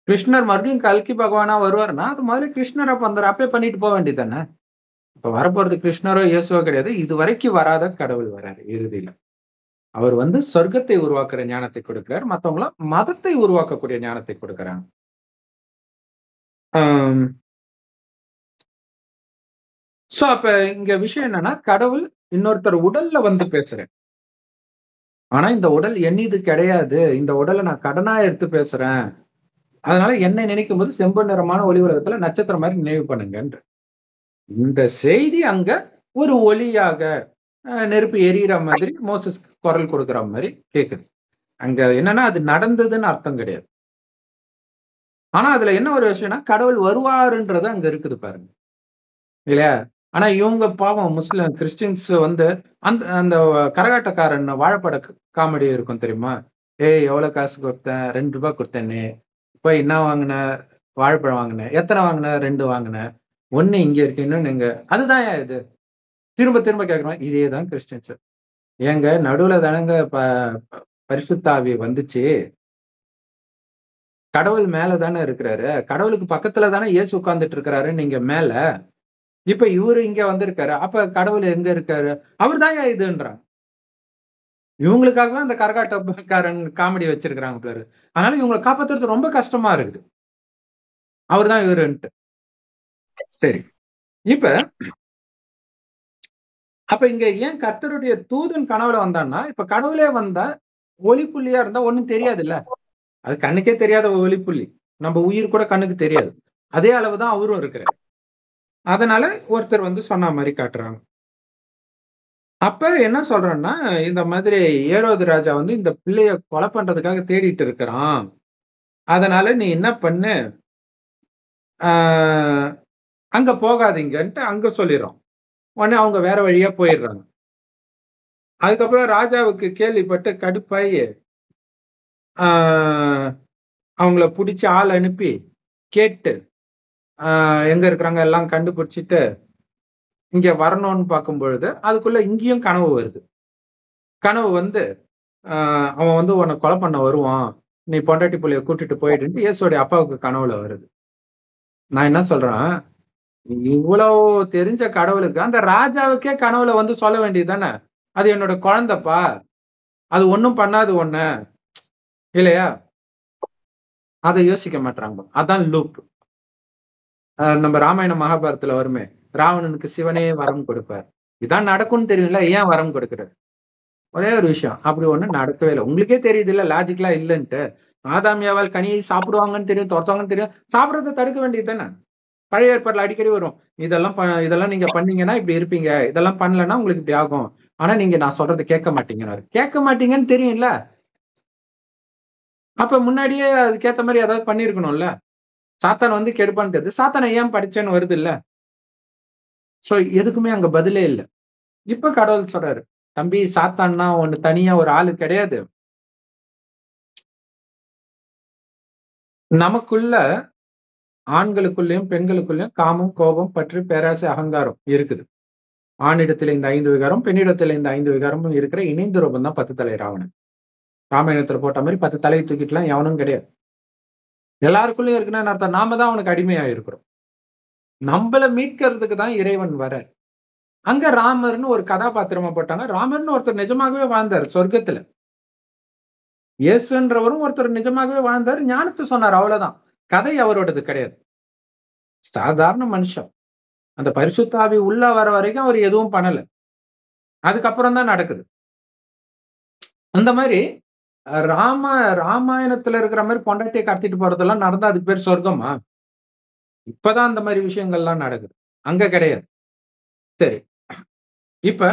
S1: கிருஷ்ணர் மறுபடியும் கல்கி பகவானா வருவாருன்னா அது முதல்ல கிருஷ்ணரா வந்தாரு, அப்பே பண்ணிட்டு போக வேண்டியது தானே. இப்ப வரப்போறது கிருஷ்ணரோ இயேசுவோ கிடையாது, இது வரைக்கும் வராத கடவுள் வராரு இறுதியில. அவர் சொர்க்கத்தை உருவாக்குற ஞானத்தை கொடுக்கிறார், மத்தவங்கள மதத்தை உருவாக்கக்கூடிய ஞானத்தை கொடுக்கிறாங்க. சோ அப்ப இங்க விஷயம் என்னன்னா, கடவுள் இன்னொருத்தர் உடல்ல பேசுறேன். ஆனா இந்த உடல் என்னது கிடையாது, இந்த உடலை நான் கடனா எடுத்து பேசுறேன். அதனால என்னை நினைக்கும் போது செம்பு நிறமான ஒளி உலகத்துல நட்சத்திரம் மாதிரி நினைவு பண்ணுங்கன்ற இந்த செய்தி அங்க ஒரு ஒளியாக நெருப்பு எரியிற மாதிரி மோசஸ் குரல் கொடுக்கிற மாதிரி கேக்குது. அங்க என்னன்னா அது நடந்ததுன்னு அர்த்தம் கிடையாது. ஆனா அதுல என்ன ஒரு விஷயம்னா, கடவுள் வருவாருன்றது அங்க இருக்குது பாருங்க இல்லையா. ஆனா இவங்க பாவம் முஸ்லிம் கிறிஸ்டின்ஸ் அந்த அந்த கரகாட்டக்காரன் வாழைப்பட காமெடி இருக்கும் தெரியுமா? ஏய் எவ்வளவு காசு கொடுத்தேன்? 2 ரூபாய் கொடுத்தேன்னு. போய் என்ன வாங்கின? வாழைப்பழம் வாங்கினேன். எத்தனை வாங்கின? 2 வாங்கினேன். 1 இங்க இருக்கு, இன்னொன்னு இங்க. அதுதான் இது திரும்ப திரும்ப கேட்கிறோம். இதேதான் கிறிஸ்டின்ஸ். ஏங்க நடுவுல தானங்க பரிசுத்த ஆவி வந்துச்சு. கடவுள் மேலதானே இருக்கிறாரு, கடவுளுக்கு பக்கத்துல தானே இயேசு உட்கார்ந்துட்டு இருக்கிறாரு. நீங்க மேல, இப்ப இவரு இங்க வந்திருக்காரு. அப்ப கடவுள் எங்க இருக்காரு? அவர் தான் இதுன்றாங்க. இவங்களுக்காக தான் அந்த கரகாட்டக்காரன் காமெடி வச்சிருக்கிறாங்க பேரு. அதனால இவங்களை காப்பாத்துறது ரொம்ப கஷ்டமா இருக்குது. அவர் தான் இவருன்ட்டு. சரி, இப்ப அப்ப இங்க ஏன் கர்த்தருடைய தூதன் கனவுல வந்தான்னா, இப்ப கடவுளே வந்தா ஒளிப்புள்ளியா இருந்தா ஒண்ணும் தெரியாதுல்ல. அது கண்ணுக்கே தெரியாத ஒளிப்புள்ளி. நம்ம உயிர் கூட கண்ணுக்கு தெரியாது. அதே அளவுதான் அவரும் இருக்கிறார். அதனால ஒருத்தர் சொன்ன மாதிரி காட்டுறாங்க. அப்ப என்ன சொல்றேன்னா, இந்த மாதிரி ஏரோது ராஜா இந்த பிள்ளைய கொலை பண்றதுக்காக தேடிட்டு இருக்கிறான். அதனால நீ என்ன பண்ணு, அங்க போகாதீங்கன்ட்டு அங்க சொல்லிடுறோம். உடனே அவங்க வேற வழியா போயிடுறாங்க. அதுக்கப்புறம் ராஜாவுக்கு கேள்விப்பட்டு கடுப்பாயி அவங்கள பிடிச்சி ஆள் அனுப்பி கேட்டு எங்க இருக்கிறாங்க எல்லாம் கண்டுபிடிச்சிட்டு இங்க வரணும்னு பார்க்கும் பொழுது அதுக்குள்ள இங்கேயும் கனவு வருது. கனவு அவன் உன்னை கொலை பண்ண வருவான், நீ பொண்டாட்டி புள்ளைய கூட்டிட்டு போயிட்டு இயேசுடைய அப்பாவுக்கு கனவுல வருது. நான் என்ன சொல்றேன், இவ்வளவு தெரிஞ்ச கடவுளுக்கு அந்த ராஜாவுக்கே கனவுல சொல்ல வேண்டியது தானே, அது என்னோட குழந்தைப்பா, அது ஒன்னும் பண்ணாது ஒண்ணு இல்லையா? அதை யோசிக்க மாட்டாங்க. அதான் லூப். நம்ம ராமாயண மகாபாரதத்துல வருமே, ராவணனுக்கு சிவனே வரம் கொடுப்பார். இதான் நடக்கும்னு தெரியும்ல, ஏன் வரம் கொடுக்கிறார்? ஒரே ஒரு விஷயம், அப்படி ஒண்ணு நடக்கவே இல்லை. உங்களுக்கே தெரியுது இல்ல, லாஜிக்கலா இல்லைன்ட்டு. ஆதாம் ஏவாள் கனியை சாப்பிடுவாங்கன்னு தெரியும், துரத்துவாங்கன்னு தெரியும், சாப்பிடறதை தடுக்க வேண்டியது தானே. பழைய ஏற்பாடுல அடிக்கடி வரும், இதெல்லாம் நீங்க பண்ணீங்கன்னா இப்படி இருப்பீங்க, இதெல்லாம் பண்ணலன்னா உங்களுக்கு இப்படி ஆகும், ஆனா நீங்க நான் சொல்றதை கேட்க மாட்டீங்கன்னு. கேட்க மாட்டீங்கன்னு தெரியும்ல, அப்ப முன்னாடியே அதுக்கேத்த மாதிரி ஏதாவது பண்ணிருக்கணும்ல. சாத்தான் கெடுப்பான்னு சாத்தானை ஏன் படிச்சேன்னு வருது இல்ல. சோ எதுக்குமே அங்க பதிலே இல்லை. இப்ப கடவுள் சொல்றாரு, தம்பி சாத்தான்னா ஒண்ணு தனியா ஒரு ஆளு கிடையாது. நமக்குள்ள ஆண்களுக்குள்ளயும் பெண்களுக்குள்ளயும் காமம், கோபம், பற்று, பேராசை, அகங்காரம் இருக்குது. ஆணிடத்துல இந்த 5 விகாரம், பெண்ணிடத்துல இந்த 5 விகாரமும் இருக்கிற இணைந்த ரூபம் தான் 10 தலை ராவணன். ராமாயணத்துல போட்ட மாதிரி 10 தலையை தூக்கிட்டுலாம் எவனும் கிடையாது. எல்லாருக்குள்ளயும் இருக்குன்னு அர்த்தம், நாம தான் அவனுக்கு அடிமையா இருக்கிறோம். நம்மள மீட்கிறதுக்கு தான் இறைவன் வர. அங்க ராமர்னு ஒரு கதாபாத்திரமா போட்டாங்க. ராமர்னு ஒருத்தர் நிஜமாகவே வாழ்ந்தார் சொர்க்கத்துல. இயேசுன்றவரும் ஒருத்தர் நிஜமாகவே வாழ்ந்தார், ஞானத்தை சொன்னார், அவ்வளவுதான். கதை அவரோடது கிடையாது. சாதாரண மனுஷன். அந்த பரிசுத்த ஆவி உள்ள வர வரைக்கும் அவர் எதுவும் பண்ணல. அதுக்கப்புறம் தான் நடக்குது. அந்த மாதிரி ராமாயணத்துல இருக்கிற மாதிரி பொண்டாட்டியை கடத்திட்டு போறதெல்லாம் நடந்தா அதுக்கு பேர் சொர்க்கமா? இப்பதான் அந்த மாதிரி விஷயங்கள்லாம் நடக்குது. அங்க கிடையாது. சரி. இப்ப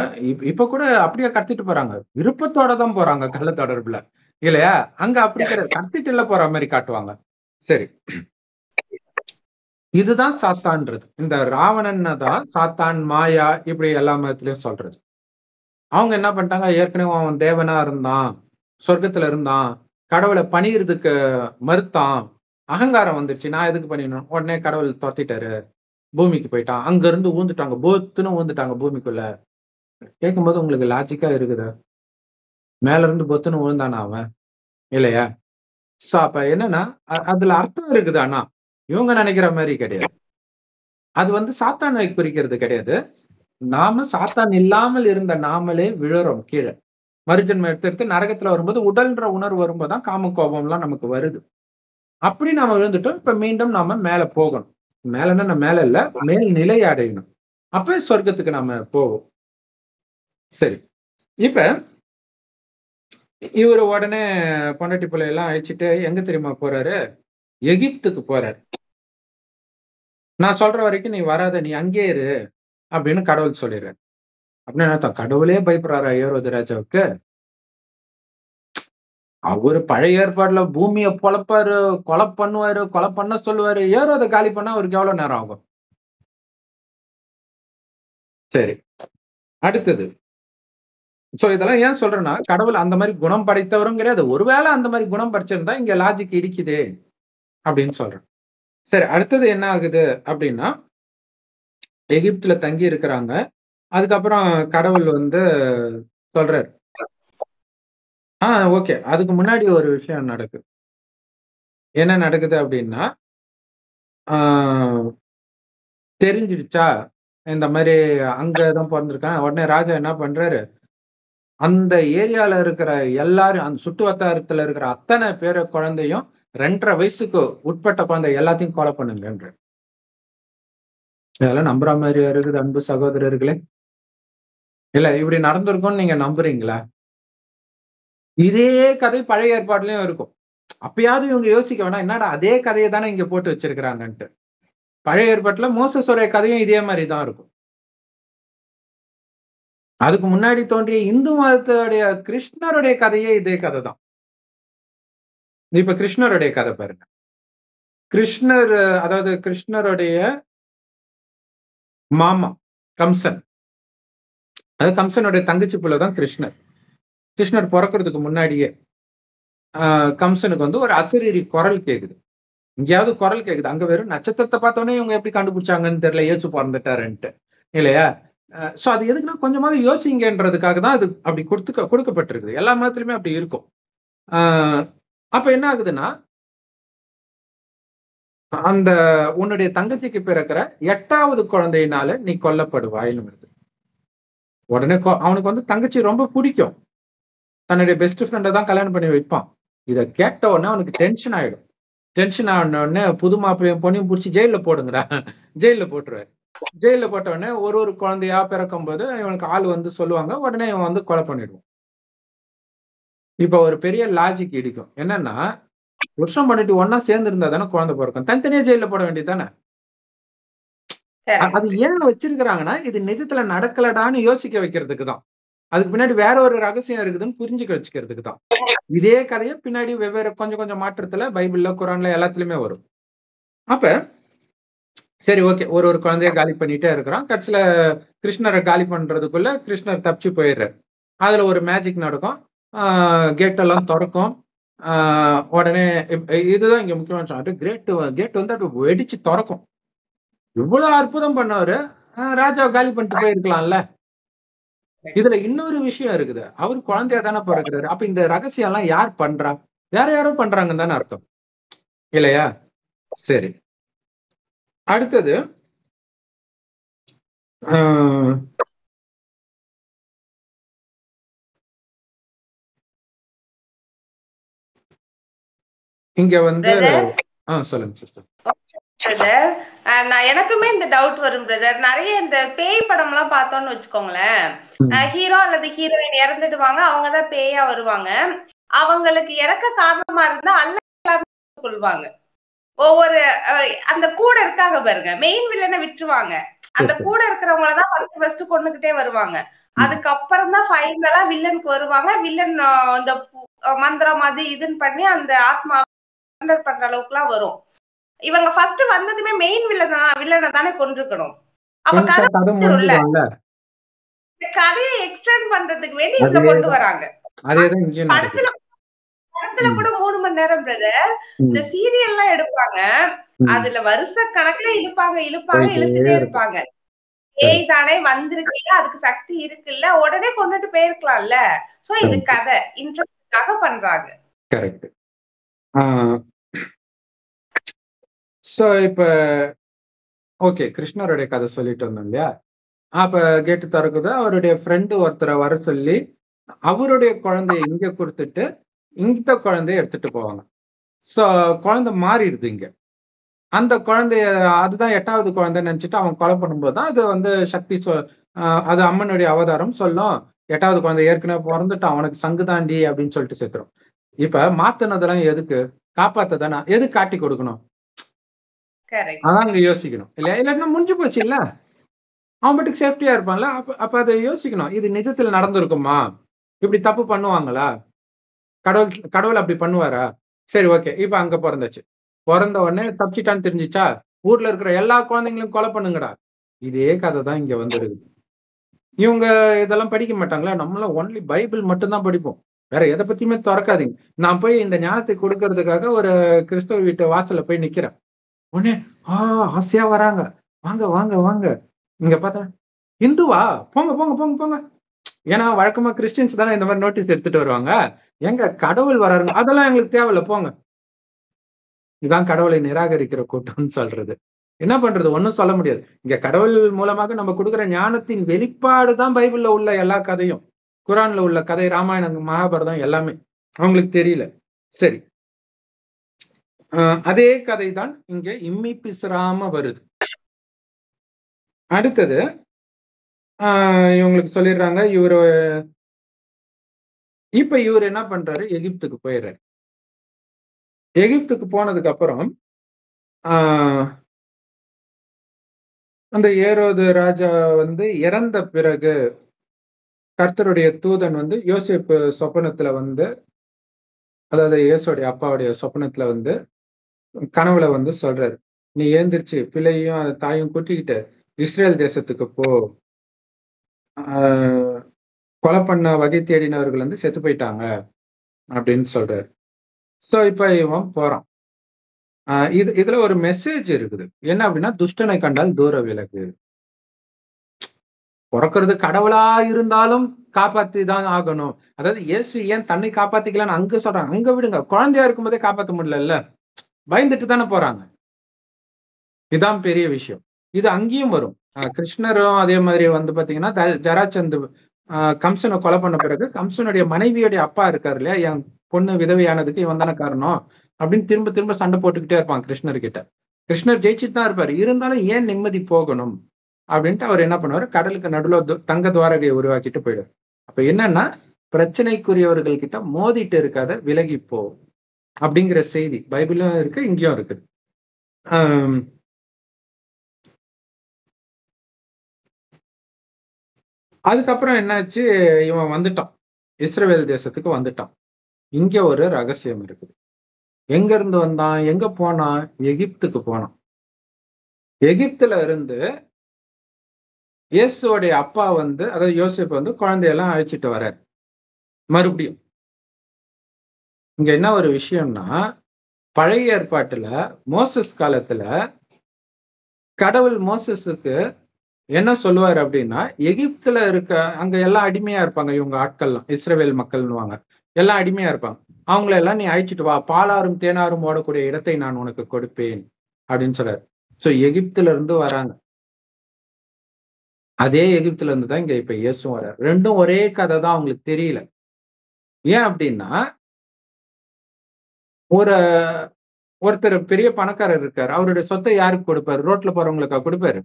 S1: இப்ப கூட அப்படியே கடத்திட்டு போறாங்க. விருப்பத்தோட தான் போறாங்க கள்ள தொடர்புல. இல்லையா? அங்க அப்படி கிடையாது. கடத்திட்டுல போற மாதிரி காட்டுவாங்க. சரி. இதுதான் சாத்தான்றது. இந்த ராவணன் தான் சாத்தான், மாயா இப்படி எல்லா மதத்திலயும் சொல்றது. அவங்க என்ன பண்ணிட்டாங்க, ஏற்கனவே அவன் தேவனா இருந்தான், சொர்க்கத்துல இருந்தான், கடவுளை பணியறதுக்கு மறுத்தான், அகங்காரம் வந்துருச்சு, நான் எதுக்கு பணியணும், உடனே கடவுள் துரத்திட்டாரு, பூமிக்கு போயிட்டான், அங்க இருந்து ஊந்துட்டாங்க, போத்துன்னு ஊந்துட்டாங்க பூமிக்குள்ள. கேட்கும்போது உங்களுக்கு லாஜிக்கா இருக்குதா? மேல இருந்து பொத்துன்னு விழுந்தானா அவன்? இல்லையா? சோ அப்ப என்னன்னா அதுல அர்த்தம் இருக்குது. ஆனா இவங்க நினைக்கிற மாதிரி கிடையாது. அது வந்து சாத்தானை குறிக்கிறது கிடையாது. நாம சாத்தான் இல்லாமல் இருந்த நாமளே விழுறோம் கீழே. மறுஜன்மம் எடுத்து எடுத்து நரகத்துல வரும்போது உடல்ன்ற உணர்வு வரும்போதுதான் காம கோபம் எல்லாம் நமக்கு வருது. அப்படி நாம விழுந்துட்டோம். இப்ப மீண்டும் நாம மேல போகணும். மேலன்னா நம்ம மேல இல்ல, மேல் நிலை அடையணும். அப்ப சொர்க்கத்துக்கு நாம போவோம். சரி. இப்ப இவரு உடனே பொண்டாட்டி பிள்ளை எல்லாம் அழிச்சிட்டு எங்க தெரியுமா போறாரு? எகிப்துக்கு போறாரு. நான் சொல்ற வரைக்கும் நீ வராத, நீ அங்கே இரு அப்படின்னு கடவுள் சொல்லிடுறாரு. அப்படின்னு என்ன, கடவுளே பயப்படுறாரா ஏரோது ராஜாவுக்கு? அவரு பழைய ஏற்பாடுல பூமியை பொழப்பாரு, கொலை பண்ணுவாரு, கொலை பண்ண சொல்லுவாரு. ஏரோதை காலி பண்ணா அவருக்கு எவ்வளவு நேரம் ஆகும்? சரி, அடுத்தது. சோ இதெல்லாம் ஏன் சொல்றேன்னா, கடவுள் அந்த மாதிரி குணம் படைத்தவரும் கிடையாது. ஒருவேளை அந்த மாதிரி குணம் படைச்சிருந்தா இங்க லாஜிக் இடிக்குதே அப்படின்னு சொல்றேன். சரி, அடுத்தது என்ன ஆகுது அப்படின்னா, எகிப்துல தங்கி இருக்கிறாங்க. அதுக்கப்புறம் கடவுள் வந்து சொல்றாரு. ஓகே. அதுக்கு முன்னாடி ஒரு விஷயம் நடக்குது. என்ன நடக்குது அப்படின்னா, ஆஹ் தெரிஞ்சிடுச்சா இந்த மாதிரி அங்கதான் பிறந்திருக்கான். உடனே ராஜா என்ன பண்றாரு, அந்த ஏரியால இருக்கிற எல்லாரும், அந்த சுட்டு வட்டாரத்துல இருக்கிற அத்தனை பேர குழந்தையும் 2.5 வயசுக்கு உட்பட்ட குழந்தை எல்லாத்தையும் கொலை பண்ணுங்கன்ற. இதெல்லாம் நம்புற மாதிரி இருக்குது அன்பு சகோதரர்களே? இல்ல இப்படி நடந்திருக்கும்னு நீங்க நம்புறீங்களா? இதே கதை பழைய ஏற்பாடுலயும் இருக்கும். அப்பயாவது இவங்க யோசிக்க வேணாம், என்னடா அதே கதையை தானே இங்க போட்டு வச்சிருக்கிறாங்கன்ட்டு. பழைய ஏற்பாட்டுல மோசஸோட கதையும் இதே மாதிரி தான் இருக்கும். அதுக்கு முன்னாடி தோன்றிய இந்து மதத்துடைய கிருஷ்ணருடைய கதையே இதே கதை தான். இப்ப கிருஷ்ணருடைய கதை பாருங்க. கிருஷ்ணர், அதாவது கிருஷ்ணருடைய மாமா கம்சன், அதாவது கம்சனுடைய தங்கச்சி புள்ளதான் கிருஷ்ணர். கிருஷ்ணர் பிறக்கிறதுக்கு முன்னாடியே கம்சனுக்கு வந்து ஒரு அசரீரி குரல் கேக்குது. எங்கேயாவது குரல் கேக்குது. அங்க வெறும் நட்சத்திரத்தை பார்த்தோன்னே இவங்க எப்படி கண்டுபிடிச்சாங்கன்னு தெரியல, இயேசு பிறந்துட்டாருன்ட்டு, இல்லையா? சோ அது எதுக்குன்னா கொஞ்சமாவது யோசிங்கன்றதுக்காக தான் அது அப்படி கொடுக்கப்பட்டிருக்குது. எல்லா மதத்திலுமே அப்படி இருக்கும். அப்ப என்ன ஆகுதுன்னா, அந்த உன்னுடைய தங்கச்சிக்கு பிறக்கிற 8வது குழந்தையினால நீ கொல்லப்படுவாய்னு வருது. உடனே அவனுக்கு வந்து தங்கச்சி ரொம்ப பிடிக்கும். தன்னுடைய பெஸ்ட் ஃப்ரெண்டை தான் கல்யாணம் பண்ணி வைப்பான். இதை கேட்ட உடனே அவனுக்கு டென்ஷன் ஆயிடும். டென்ஷன் ஆன உடனே புது மாப்பிள்ளையும் பொண்ணையும் பிடிச்சி ஜெயில போடுங்கடா, ஜெயில போட்டுருவாரு. ஜெயில போட்ட உடனே ஒரு குழந்தையா பிறக்கும் போது இவனுக்கு ஆள் வந்து சொல்லுவாங்க. உடனே இவன் வந்து கொலை பண்ணிடுவான். இப்ப ஒரு பெரிய லாஜிக் இடிக்கும். என்னன்னா, வருஷம் பண்ணிட்டு ஒன்னா சேர்ந்து இருந்தா தானே குழந்தை பிறக்கும். தனித்தனியா ஜெயில போட வேண்டியது தானே? அது ஏன் வச்சிருக்கிறாங்கன்னா, இது நிஜத்துல நடக்கலடான்னு யோசிக்க வைக்கிறதுக்கு தான். அதுக்கு பின்னாடி வேற ஒரு ரகசியம் இருக்குதுன்னு புரிஞ்சுக்க வச்சுக்கிறதுக்கு தான். இதே கதையை பின்னாடி வெவ்வேறு கொஞ்சம் கொஞ்சம் மாற்றத்துல பைபிள்ல, குரான்ல எல்லாத்துலயுமே வரும். அப்ப சரி, ஓகே, ஒரு குழந்தைய காலி பண்ணிட்டே இருக்கிறான். கடைசியில கிருஷ்ணரை காலி பண்றதுக்குள்ள கிருஷ்ணர் தப்பிச்சு போயிடுறாரு. அதுல ஒரு மேஜிக் நடக்கும். கேட் எல்லாம் திறக்கும். உடனே இதுதான் இங்க முக்கியமான விஷயம். கேட் வந்து அப்படி வெடிச்சு திறக்கும். இவ்வளவு அற்புதம் பண்ணவரு ராஜாவை காலி பண்ணிட்டு போயிருக்கலாம்ல. இதுல இன்னொரு விஷயம் இருக்குது. அவரு குழந்தையா தானே பிறக்கிறாரு. அப்ப இந்த ரகசியம் எல்லாம் யார் பண்றா? வேற யாரும் பண்றாங்கன்னு தானே அர்த்தம், இல்லையா? சரி, அடுத்தது இங்க வந்து சொல்லுங்க சிஸ்டர்.
S2: பிரதர். நான் எனக்குமே இந்த டவுட் வரும் பிரதர். நிறைய இந்த பேய் படம் எல்லாம் பார்த்தோம்னு வச்சுக்கோங்களேன். ஹீரோ அல்லது ஹீரோயின் இறந்துடுவாங்க. அவங்கதான் பேயா வருவாங்க. அவங்களுக்கு இறக்க காரணமா இருந்தா அல்ல கொள்வாங்க. ஒவ்வொரு அந்த கூட இருக்காங்க பாருங்க. மெயின் வில்லனை விட்டுருவாங்க. அந்த கூட இருக்கிறவங்களதான் ஃபர்ஸ்ட் கொண்டுகிட்டே வருவாங்க. அதுக்கப்புறம் தான் ஃபைனலா வில்லனுக்கு வருவாங்க. வில்லன் அந்த மந்திரம் அது இதுன்னு பண்ணி அந்த ஆத்மா பண்ற அளவுக்கு எல்லாம் வரும். இவங்க ஃபர்ஸ்ட் வந்ததுமே மெயின் வில்லனை தானே கொண்டிருக்கணும். அப்ப கதை முடிஞ்சிரும்ல. கதையை எக்ஸ்டெண்ட் பண்றதுக்கு வேண்டி இங்க கொண்டு வராங்க. படத்துல கூட 3 மணி நேரம் பிரதர். இந்த சீரியல் எல்லாம் எடுப்பாங்க. அதுல வருஷ கணக்குல இழுத்துட்டே இருப்பாங்க. ஏய் தானே வந்திருக்குல்ல, அதுக்கு சக்தி இருக்குல்ல, உடனே கொண்டுட்டு போயிருக்கலாம்ல. சோ இது கதை இன்ட்ரெஸ்டுக்காக பண்றாங்க.
S1: கரெக்ட். சோ இப்ப ஓகே, கிருஷ்ணருடைய கதை சொல்லிட்டு வந்தோம் இல்லையா? அப்ப கேட்டு திறக்குது. அவருடைய ஃப்ரெண்டு ஒருத்தரை வர சொல்லி அவருடைய குழந்தைய இங்க கொடுத்துட்டு இந்த குழந்தைய எடுத்துட்டு போவாங்க. சோ குழந்தை மாறிடுது இங்க. அந்த குழந்தைய அதுதான் 8வது குழந்தைன்னு நினைச்சிட்டு அவன் கொலை பண்ணும்போது தான் அது வந்து சக்தி அது அம்மனுடைய அவதாரம் சொல்லும். 8வது குழந்தை ஏற்கனவே பிறந்துட்டான், அவனுக்கு சங்கு தாண்டி அப்படின்னு சொல்லிட்டு சேர்த்துரும். இப்ப மாத்தினதெல்லாம் எதுக்கு? காப்பாத்த தானே. எதுக்கு காட்டி கொடுக்கணும்? அதான் இங்க யோசிக்கணும் இல்லையா? இல்லைன்னா முடிஞ்சு போச்சு இல்ல, அவன் பாட்டுக்கு சேஃப்டியா இருப்பான்ல. அப்ப அதை யோசிக்கணும். இது நிஜத்துல நடந்திருக்குமா? இப்படி தப்பு பண்ணுவாங்களா? கடவுள் அப்படி பண்ணுவாரா? சரி, ஓகே. இப்ப அங்க பிறந்துச்சு. பிறந்த உடனே தப்பிச்சிட்டான்னு தெரிஞ்சிச்சா, ஊர்ல இருக்கிற எல்லா குழந்தைங்களையும் கொலை பண்ணுங்கடா. இதே கதை தான் இங்க வந்துருக்கு. இவங்க இதெல்லாம் படிக்க மாட்டாங்களா? நம்மளாம் ஒன்லி பைபிள் மட்டும்தான் படிப்போம். வேற எதை பத்தியுமே திறக்காதீங்க. நான் போய் இந்த ஞானத்தை கொடுக்கறதுக்காக ஒரு கிறிஸ்தவ வீட்டு வாசல்ல போய் நிக்கிறேன். உடனே ஆசையா வராங்க. வாங்க வாங்க வாங்க. இங்க பார்த்தா இந்துவா? போங்க போங்க போங்க போங்க. ஏன்னா வழக்கமா கிறிஸ்டியன்ஸ் தானே இந்த மாதிரி நோட்டீஸ் எடுத்துட்டு வருவாங்க. எங்க கடவுள் வராருங்க, அதெல்லாம் எங்களுக்கு தேவையில்ல போங்க. இதுதான் கடவுளை நிராகரிக்கிற கூட்டம்னு சொல்றது. என்ன பண்றது? ஒன்னும் சொல்ல முடியாது. இங்க கடவுள் மூலமாக நம்ம கொடுக்குற ஞானத்தின் வெளிப்பாடு தான் பைபிள்ல உள்ள எல்லா கதையும், குரான்ல உள்ள கதை, ராமாயணம், மகாபாரதம் எல்லாமே அவங்களுக்கு தெரியல. சரி, அதே கதை தான் இங்க இம்மி பிசுறாம வருது. அடுத்தது இவங்களுக்கு சொல்லிடுறாங்க. இப்ப இவர் என்ன பண்றாரு? எகிப்துக்கு போயிடுறாரு. எகிப்துக்கு போனதுக்கு அப்புறம் அந்த ஏரோது ராஜா வந்து இறந்த பிறகு கர்த்தருடைய தூதன் வந்து யோசேப்பு சொப்பனத்துல வந்து, அதாவது இயேசுடைய அப்பாவுடைய சொப்பனத்துல வந்து கனவுல வந்து சொல்றாரு, நீ ஏந்திரிச்சு பிள்ளையும் தாயும் கூட்டிக்கிட்டு இஸ்ரேல் தேசத்துக்கு போ. கொலை பண்ண வகை தேடினவர்கள் வந்து செத்து போயிட்டாங்க அப்படின்னு சொல்றாரு. சோ இப்ப இவன் போறான். இதுல ஒரு மெசேஜ் இருக்குது. என்ன அப்படின்னா, துஷ்டனை கண்டால் தூர விலகு. பிறக்கிறது கடவுளா இருந்தாலும் காப்பாத்தி தான் ஆகணும். அதாவது இயேசு ஏன் தன்னை காப்பாத்திக்கலான்னு அங்க சொல்றாங்க. அங்க விடுங்க, குழந்தையா இருக்கும்போதே காப்பாற்ற முடியல, பயந்துட்டு தானே போறாங்க. இதுதான் பெரிய விஷயம். இது அங்கேயும் வரும். கிருஷ்ணரும் அதே மாதிரி வந்து பாத்தீங்கன்னா, ஜராச்சந்து கம்சனை கொலை பண்ண பிறகு கம்சனுடைய மனைவியுடைய அப்பா இருக்காரு இல்லையா, என் பொண்ணு விதவையானதுக்கு இவன் தானே காரணம் அப்படின்னு திரும்ப திரும்ப சண்டை போட்டுக்கிட்டே இருப்பான் கிருஷ்ணர் கிட்ட. கிருஷ்ணர் ஜெயிச்சுட்டு தான் இருப்பாரு. இருந்தாலும் ஏன் நிம்மதி போகணும் அப்படின்ட்டு அவர் என்ன பண்ணுவாரு, கடலுக்கு நடுவில் தங்க துவாரகையை உருவாக்கிட்டு போயிடுவார். அப்ப என்னன்னா, பிரச்சனைக்குரியவர்கள் கிட்ட மோதிட்டு இருக்காத, விலகி போ அப்படிங்கிற செய்தி பைபிளும் இருக்கு, இங்கேயும் இருக்கு. அதுக்கப்புறம் என்னாச்சு, இவன் வந்துட்டான், இஸ்ரவேல் தேசத்துக்கு வந்துட்டான். இங்க ஒரு ரகசியம் இருக்குது. எங்க இருந்து வந்தான்? எங்க போனான்? எகிப்துக்கு போனான். எகிப்துல இருந்து இயேசுடைய அப்பா வந்து, அதாவது யோசேப்பு வந்து குழந்தையெல்லாம் அழைச்சிட்டு வர்றார். மறுபடியும் இங்க என்ன ஒரு விஷயம்னா, பழைய ஏற்பாட்டுல மோசஸ் காலத்துல கடவுள் மோசஸுக்கு என்ன சொல்லுவார் அப்படின்னா, எகிப்துல இருக்க அங்க எல்லாம் அடிமையா இருப்பாங்க. இவங்க ஆட்கள்லாம் இஸ்ரவேல் மக்கள்னுவாங்க, எல்லாம் அடிமையா இருப்பாங்க. அவங்கள எல்லாம் நீ அழைச்சிட்டு வா, பாலாரும் தேனாரும் ஓடக்கூடிய இடத்தை நான் உனக்கு கொடுப்பேன் அப்படின்னு சொல்றாரு. சோ எகிப்துல இருந்து வராங்க. அதே எகிப்துல இருந்து தான் இங்க இப்ப இயேசுவும் வர்றாரு. ரெண்டும் ஒரே கதை தான், அவங்களுக்கு தெரியல. ஏன் அப்படின்னா, ஒரு ஒருத்தர் பெரிய பணக்காரர் இருக்காரு, அவருடைய சொத்தை யாருக்கு கொடுப்பாரு? ரோட்ல போறவங்களுக்கா கொடுப்பாரு?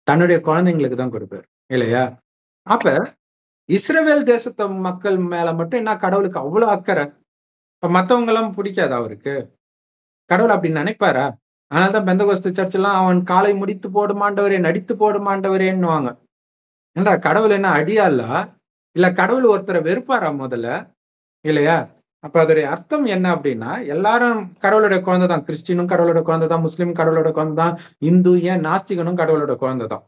S1: தன்னுடைய குழந்தைங்களுக்கு தான் கொடுப்பாரு, இல்லையா? அப்ப இஸ்ரவேல் தேசத்து மக்கள் மேல மட்டும் என்ன கடவுளுக்கு அவ்வளவு அக்கறை? இப்ப மத்தவங்க எல்லாம் பிடிக்காதா அவருக்கு? கடவுள் அப்படி நினைப்பாரா? அதனாலதான் பெந்தகோஸ்து சர்ச் எல்லாம் அவன் காலை முடித்து போடுமாண்டவரே, நடித்து போடுமாண்டவரேன்னுவாங்க. ஏண்டா கடவுள் என்ன அடியாளா? இல்ல கடவுள் ஒருத்தரை வெறுப்பாரா முதல்ல, இல்லையா? அப்ப அதோடைய அர்த்தம் என்ன அப்படின்னா, எல்லாரும் கடவுளுடைய குழந்தை தான். கிறிஸ்டினும் கடவுளோட குழந்தை தான், முஸ்லீம் கடவுளோட குழந்தை தான், இந்து ஏன் நாஸ்திகனும் கடவுளோட குழந்தை தான்.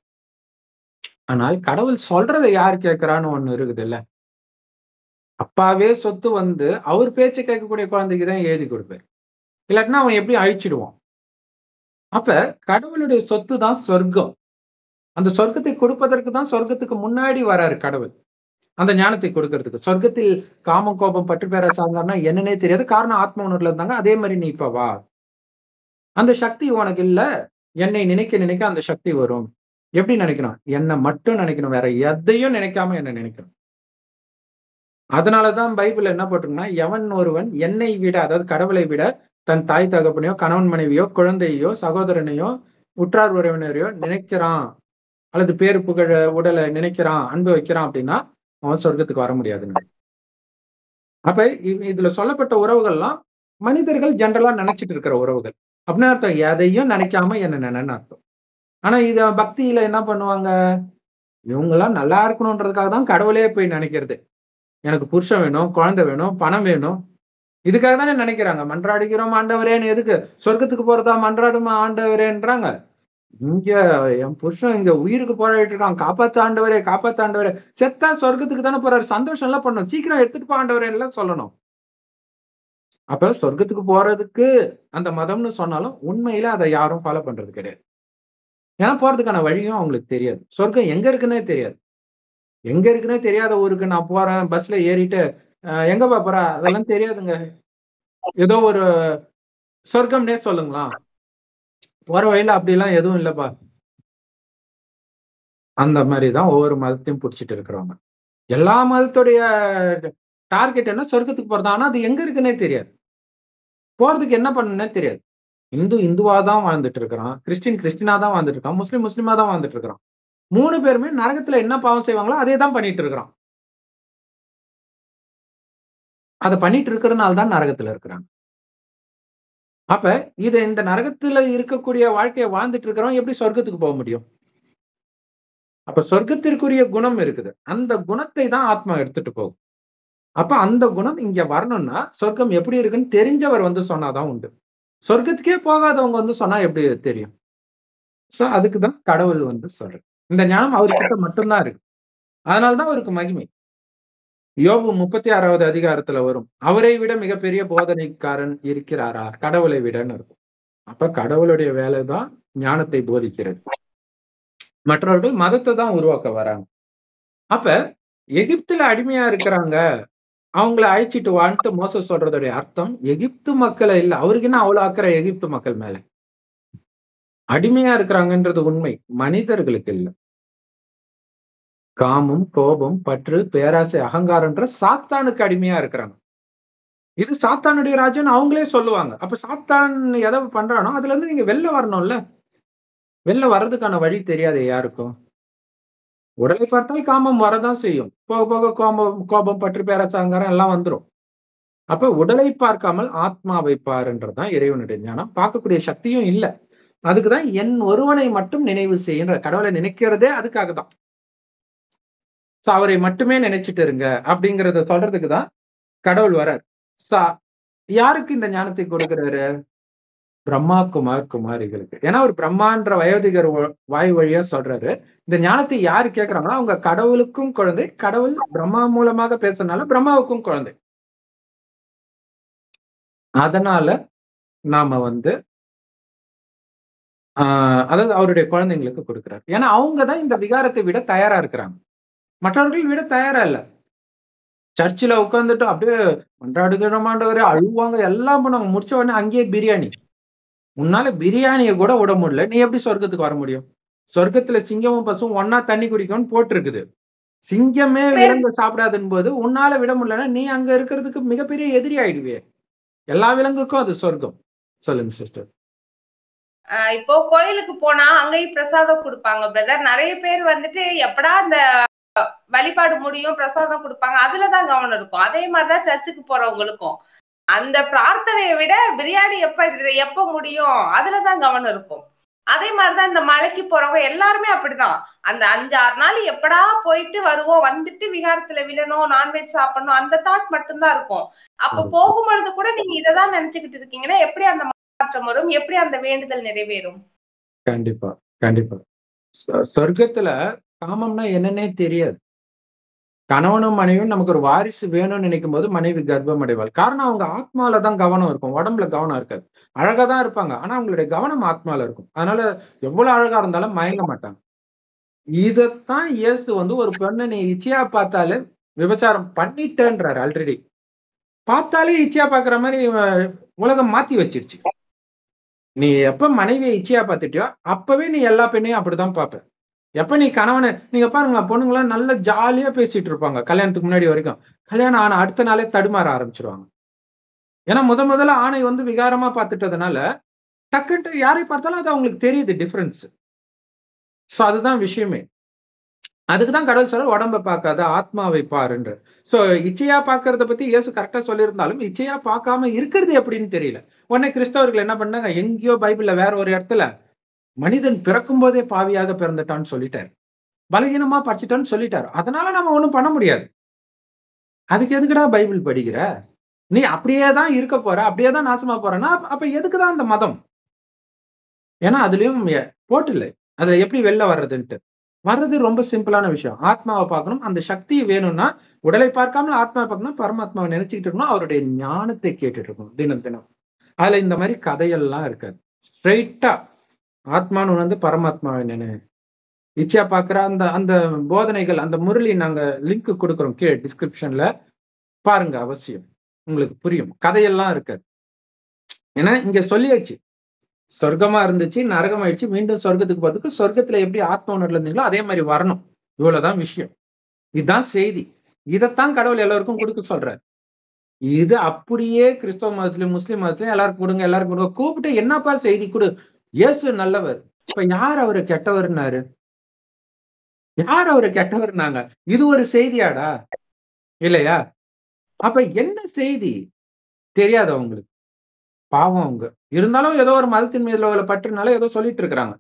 S1: ஆனால் கடவுள் சொல்றதை யார் கேட்கிறான்னு ஒண்ணு இருக்குது இல்ல. அப்பாவே சொத்து வந்து அவர் பேச்சை கேட்கக்கூடிய குழந்தைக்கு தான் எழுதி கொடுப்பாரு. இல்லாட்டினா அவன் எப்படி அழிச்சிடுவான். அப்ப கடவுளுடைய சொத்து தான் சொர்க்கம். அந்த சொர்க்கத்தை கொடுப்பதற்கு தான் சொர்க்கத்துக்கு முன்னாடி வராரு கடவுள், அந்த ஞானத்தை கொடுக்கறதுக்கு. சொர்க்கத்தில் காமம் கோபம் பற்று பேர சார்ந்தார்னா என்னன்னே தெரியாது, காரணம் ஆத்ம உணர்வுல இருந்தாங்க. அதே மாதிரி நீ இப்ப வா, அந்த சக்தி உனக்கு இல்ல. என்னை நினைக்க நினைக்க அந்த சக்தி வரும். எப்படி நினைக்கணும்? என்னை மட்டும் நினைக்கணும், வேற எதையும் நினைக்காம என்ன நினைக்கணும். அதனாலதான் பைபிள் என்ன போட்டிருக்குன்னா, எவன் ஒருவன் என்னை விட, அதாவது கடவுளை விட தன் தாய் தகப்பனையோ கணவன் மனைவியோ குழந்தையோ சகோதரனையோ உற்றார் உறவினரையோ நினைக்கிறான், அல்லது பேரு புகழ உடலை நினைக்கிறான், அன்பு வைக்கிறான் அப்படின்னா அவன் சொர்க்கத்துக்கு வர முடியாதுன்னு. அப்ப இதுல சொல்லப்பட்ட உறவுகள்லாம் மனிதர்கள் ஜெனரலா நினைச்சிட்டு இருக்கிற உறவுகள். அப்படின்னு அர்த்தம் எதையும் நினைக்காம என்ன நினைன்னு அர்த்தம். ஆனா இத பக்தியில என்ன பண்ணுவாங்க, இவங்க எல்லாம் நல்லா இருக்கணும்ன்றதுக்காக தான் கடவுளே போய் நினைக்கிறது. எனக்கு புருஷன் வேணும், குழந்தை வேணும், பணம் வேணும், இதுக்காக தானே நினைக்கிறாங்க. மன்றாடுகிறோம் ஆண்டவரேன்னு. எதுக்கு? சொர்க்கத்துக்கு போறதா மன்றாடுமா ஆண்டவரேன்றாங்க. இங்க என் புருஷன் இங்க உயிருக்கு போராடிட்டு இருக்கான், காப்பாத்து ஆண்டவரே, காப்பாத்து ஆண்டவரே. செத்தா சொர்க்கத்துக்கு தானே போறாரு, சந்தோஷம் எல்லாம் பண்ணணும், சீக்கிரம் எடுத்துட்டு போ ஆண்டவரே எல்லாம் சொல்லணும். அப்ப சொர்க்கத்துக்கு போறதுக்கு அந்த மதம்னு சொன்னாலும் உண்மையில அதை யாரும் ஃபாலோ பண்றது கிடையாது. ஏன்னா போறதுக்கான வழியும் அவங்களுக்கு தெரியாது. சொர்க்கம் எங்க இருக்குன்னே தெரியாது. எங்க இருக்குன்னே தெரியாத ஊருக்கு நான் போறேன், பஸ்ல ஏறிட்டு எங்கப்பா போற, அதெல்லாம் தெரியாதுங்க. ஏதோ ஒரு சொர்க்கம்னே சொல்லுங்களா, போற வழியில அப்படிலாம் எதுவும் இல்லப்பா. அந்த மாதிரிதான் ஒவ்வொரு மதத்தையும் பிடிச்சிட்டு இருக்கிறவங்க. எல்லா மதத்துடைய டார்கெட் என்ன? சொர்க்கத்துக்கு போறது. ஆனா அது எங்க இருக்குன்னே தெரியாது, போறதுக்கு என்ன பண்ணணும்னே தெரியாது. இந்து இந்துவா தான் வாழ்ந்துட்டு இருக்கிறான், கிறிஸ்டின் கிறிஸ்டினா தான் வாழ்ந்துட்டு இருக்கான், முஸ்லீம் முஸ்லீமா தான் வாழ்ந்துட்டு இருக்கிறான். 3 பேருமே நரகத்துல என்ன பாவம் செய்வாங்களோ அதே தான் பண்ணிட்டு இருக்கிறான். அதை பண்ணிட்டு இருக்கிறதுனால தான் நரகத்துல இருக்கிறாங்க. அப்ப இந்த நரகத்துல இருக்கக்கூடிய வாழ்க்கையை வாழ்ந்துட்டு இருக்கிறவன் எப்படி சொர்க்கத்துக்கு போக முடியும்? அப்ப சொர்க்கத்திற்குரிய குணம் இருக்குது, அந்த குணத்தை தான் ஆத்மா எடுத்துட்டு போகும். அப்ப அந்த குணம் இங்க வரணும்னா சொர்க்கம் எப்படி இருக்குன்னு தெரிஞ்சவர் வந்து சொன்னாதான் உண்டு. சொர்க்கத்துக்கே போகாதவங்க வந்து சொன்னா எப்படி தெரியும்? சோ அதுக்குதான் கடவுள் வந்து சொல்ற இந்த ஞானம் அவர்கிட்ட மட்டும்தான் இருக்கு. அதனாலதான் அவருக்கு மகிமை. யோபு 36வது அதிகாரத்துல வரும், அவரை விட மிகப்பெரிய போதனைக்காரன் இருக்கிறாரா கடவுளை விடன்னு இருக்கும். அப்ப கடவுளுடைய வேலைதான் ஞானத்தை போதிக்கிறது. மற்றவர்கள் மதத்தை தான் உருவாக்க வராங்க. அப்ப எகிப்துல அடிமையா இருக்கிறாங்க, அவங்களை அழைச்சிட்டு வான்ட்டு மோசஸ் சொல்றதுடைய அர்த்தம் எகிப்து மக்களை இல்ல. அவருக்கு என்ன அவ்வளவு அக்கறை எகிப்து மக்கள் மேல? அடிமையா இருக்கிறாங்கன்றது உண்மை, மனிதர்களுக்கு இல்ல. காமம் கோபம் பற்று பேராசை அகங்காரம்ன்ற சாத்தானுக்கு அடிமையா இருக்கிறாங்க. இது சாத்தானுடைய ராஜ்யம் அவங்களே சொல்லுவாங்க. அப்ப சாத்தான் எதை பண்றானோ அதுல இருந்து நீங்க வெளில வரணும்ல. வெளில வர்றதுக்கான வழி தெரியாது யாருக்கும். உடலை பார்த்தால் காமம் வரதான் செய்யும், போக போக கோபம் பற்று பேராசை அகங்காரம் எல்லாம் வந்துரும். அப்ப உடலை பார்க்காமல் ஆத்மாவை பாருன்றதுதான் இறைவனுடைய ஞானம். பார்க்கக்கூடிய சக்தியும் இல்ல. அதுக்குதான் என் ஒருவனை மட்டும் நினைவு செய்கின்ற, கடவுளை நினைக்கிறதே அதுக்காக தான். அவரை மட்டுமே நினைச்சிட்டு இருங்க அப்படிங்கறத சொல்றதுக்கு தான் கடவுள் வரார். யாருக்கு இந்த ஞானத்தை கொடுக்கிறாரு? பிரம்மா குமாரிகளுக்கு. ஏன்னா ஒரு பிரம்மான்ற வயோதிகர் வாய் வழியா சொல்றாரு. இந்த ஞானத்தை யாரு கேட்கிறாங்களோ அவங்க கடவுளுக்கும் குழந்தை, கடவுள் பிரம்மா மூலமாக பேசுறதுனால பிரம்மாவுக்கும் குழந்தை. அதனால நாம வந்து அதாவது அவருடைய குழந்தைங்களுக்கு கொடுக்கிறார். ஏன்னா அவங்கதான் இந்த விகாரத்தை விட தயாரா இருக்கிறாங்க, மற்றவர்கள் விட தயாரா இல்ல. சர்ச்சில் உட்கார்ந்துட்டு அப்படியே மன்றாடுகிறமாண்டவரே அழுவாங்க, எல்லாம் பண்ணுவாங்க. முடிச்ச உடனே அங்கேயே பிரியாணி. உன்னால பிரியாணியை கூட விட முடியல, நீ எப்படி சொர்க்கத்துக்கு வர முடியும்? சொர்க்கத்துல சிங்கமும் பசுவும் ஒன்னா தண்ணி குடிக்கும்னு போட்டு இருக்குது. சிங்கமே விலங்கு சாப்பிடாதுன்னு போது உன்னால விட முடியலன்னா நீ அங்க இருக்கிறதுக்கு மிகப்பெரிய எதிரி ஆயிடுவே. எல்லா விலங்குக்கும் அது சொர்க்கம். சொல்லுங்க சிஸ்டர்.
S2: இப்போ கோயிலுக்கு போனா அங்கேயும் பிரசாதம் கொடுப்பாங்க பிரதர். நிறைய பேர் வந்துட்டு எப்படா அந்த வழிபாடு முடியும் பிரசாதம் கொடுப்பாங்க, அதுலதான் கவனம் இருக்கும். அதே மாதிரிதான் சர்ச்சுக்கு போறவங்களுக்கும் அந்த பிரார்த்தனையை விட பிரியாணி எப்ப முடியும் அதுலதான் கவனம் இருக்கும். அதே மாதிரிதான் இந்த மலைக்கு போறவங்க எல்லாருமே அப்படிதான். அந்த 5-6 நாள் எப்படா போயிட்டு வருவோம், வந்துட்டு விகாரத்துல விழணும், நான்வெஜ் சாப்பிடணும், அந்த தாட் மட்டும்தான் இருக்கும். அப்ப போகும்பொழுது கூட நீங்க இததான் நினைச்சுக்கிட்டு இருக்கீங்கன்னா எப்படி அந்த மாற்றம் வரும், எப்படி அந்த வேண்டுதல் நிறைவேறும்?
S1: கண்டிப்பா, கண்டிப்பா. சொர்க்கத்துல காமம்னா என்னன்னே தெரியாது. கணவனும் மனைவியும் நமக்கு ஒரு வாரிசு வேணும்னு நினைக்கும் போது மனைவி கர்ப்பம் அடைவாள். காரணம் அவங்க ஆத்மால தான் கவனம் இருக்கும், உடம்புல கவனம் இருக்காது. அழகா தான் இருப்பாங்க, ஆனா அவங்களுடைய கவனம் ஆத்மால இருக்கும். அதனால எவ்வளவு அழகா இருந்தாலும் மயங்க மாட்டாங்க. இதத்தான் இயேசு வந்து ஒரு பெண்ணை நீ இச்சையா பார்த்தாலே விபச்சாரம் பண்ணிட்டேன்றாரு. ஆல்ரெடி பார்த்தாலே இச்சையா பாக்குற மாதிரி உலகம் மாத்தி வச்சிருச்சு. நீ எப்ப மனைவியை இச்சையா பார்த்துட்டியோ அப்பவே நீ எல்லா பெண்ணையும் அப்படிதான் பார்ப்ப. எப்ப நீ கணவனை நீங்க பாருங்க, பொண்ணுங்களாம் நல்ல ஜாலியா பேசிட்டு இருப்பாங்க கல்யாணத்துக்கு முன்னாடி வரைக்கும். கல்யாணம் ஆன அடுத்த நாளே தடுமாற ஆரம்பிச்சிருவாங்க. ஏன்னா முதல்ல ஆணை வந்து விகாரமா பார்த்துட்டதுனால டக்குன்ட்டு யாரை பார்த்தாலும் அது அவங்களுக்கு தெரியுது டிஃபரன்ஸ். சோ அதுதான் விஷயமே. அதுக்குதான் கடவுள் சொல்ல உடம்ப பார்க்காத ஆத்மாவை பாருன்ற. சோ இச்சையா பார்க்கறத பத்தி இயேசு கரெக்டா சொல்லியிருந்தாலும் இச்சையா பார்க்காம இருக்கிறது எப்படின்னு தெரியல. உடனே கிறிஸ்தவர்கள் என்ன பண்ணாங்க, எங்கேயோ பைபிள்ல வேற ஒரு இடத்துல மனிதன் பிறக்கும் போதே பாவியாக பிறந்துட்டான்னு சொல்லிட்டாரு, பலகீனமா படிச்சுட்டான்னு சொல்லிட்டாரு. அதனால நம்ம ஒண்ணும் பண்ண முடியாது. அதுக்கு எதுக்குடா பைபிள் படிக்கிற? நீ அப்படியே தான் இருக்க போற, அப்படியே தான் நாசமா போறனா, அப்ப எதுக்குதான் அந்த மதம்? ஏன்னா அதுலயும் போட்டு இல்லை, அதுல எப்படி வெளில வர்றதுன்ட்டு. வர்றது ரொம்ப சிம்பிளான விஷயம். ஆத்மாவை பார்க்கணும். அந்த சக்தி வேணும்னா உடலை பார்க்காமல் ஆத்மாவை பார்க்கணும், பரமாத்மாவை நினைச்சுக்கிட்டு இருக்கணும், அவருடைய ஞானத்தை கேட்டுட்டு இருக்கணும் தினம் தினம். அதுல இந்த மாதிரி கதையெல்லாம் இருக்காது. ஸ்ட்ரெயிட்டா ஆத்மான்னு வந்து பரமாத்மாவை நினை இச்சையா பாக்குற அந்த அந்த போதனைகள், அந்த முரளி நாங்க லிங்க் கொடுக்குறோம் கீழே டிஸ்கிரிப்ஷன்ல பாருங்க, அவசியம் உங்களுக்கு புரியும். கதையெல்லாம் இருக்காது. ஏன்னா இங்க சொல்லியாச்சு, சொர்க்கமா இருந்துச்சு, நரகம் ஆயிடுச்சு, மீண்டும் சொர்க்கத்துக்கு போறதுக்கு சொர்க்கத்துல எப்படி ஆத்ம உணர்வுல இருந்தீங்களோ அதே மாதிரி வரணும். இவ்வளவுதான் விஷயம். இதுதான் செய்தி. இதைத்தான் கடவுள் எல்லாருக்கும் கொடுக்க சொல்றாரு. இது அப்படியே கிறிஸ்தவ மதத்திலயும் முஸ்லிம் மதத்திலயும் எல்லாருக்கும் கொடுங்க, எல்லாருக்கும் கொடுங்க. கூப்பிட்டு என்னப்பா செய்தி கொடு, இயேசு நல்லவர். இப்ப யார் அவரு கெட்டவர்னாரு? யார் அவரு கெட்டவர்னாங்க? இது ஒரு செய்தியாடா? இல்லையா? அப்ப என்ன செய்தி தெரியாது அவங்களுக்கு. பாவம் அவங்க. இருந்தாலும் ஏதோ ஒரு மதத்தின் மீதுல உள்ள பற்றுனால ஏதோ சொல்லிட்டு இருக்கிறாங்க.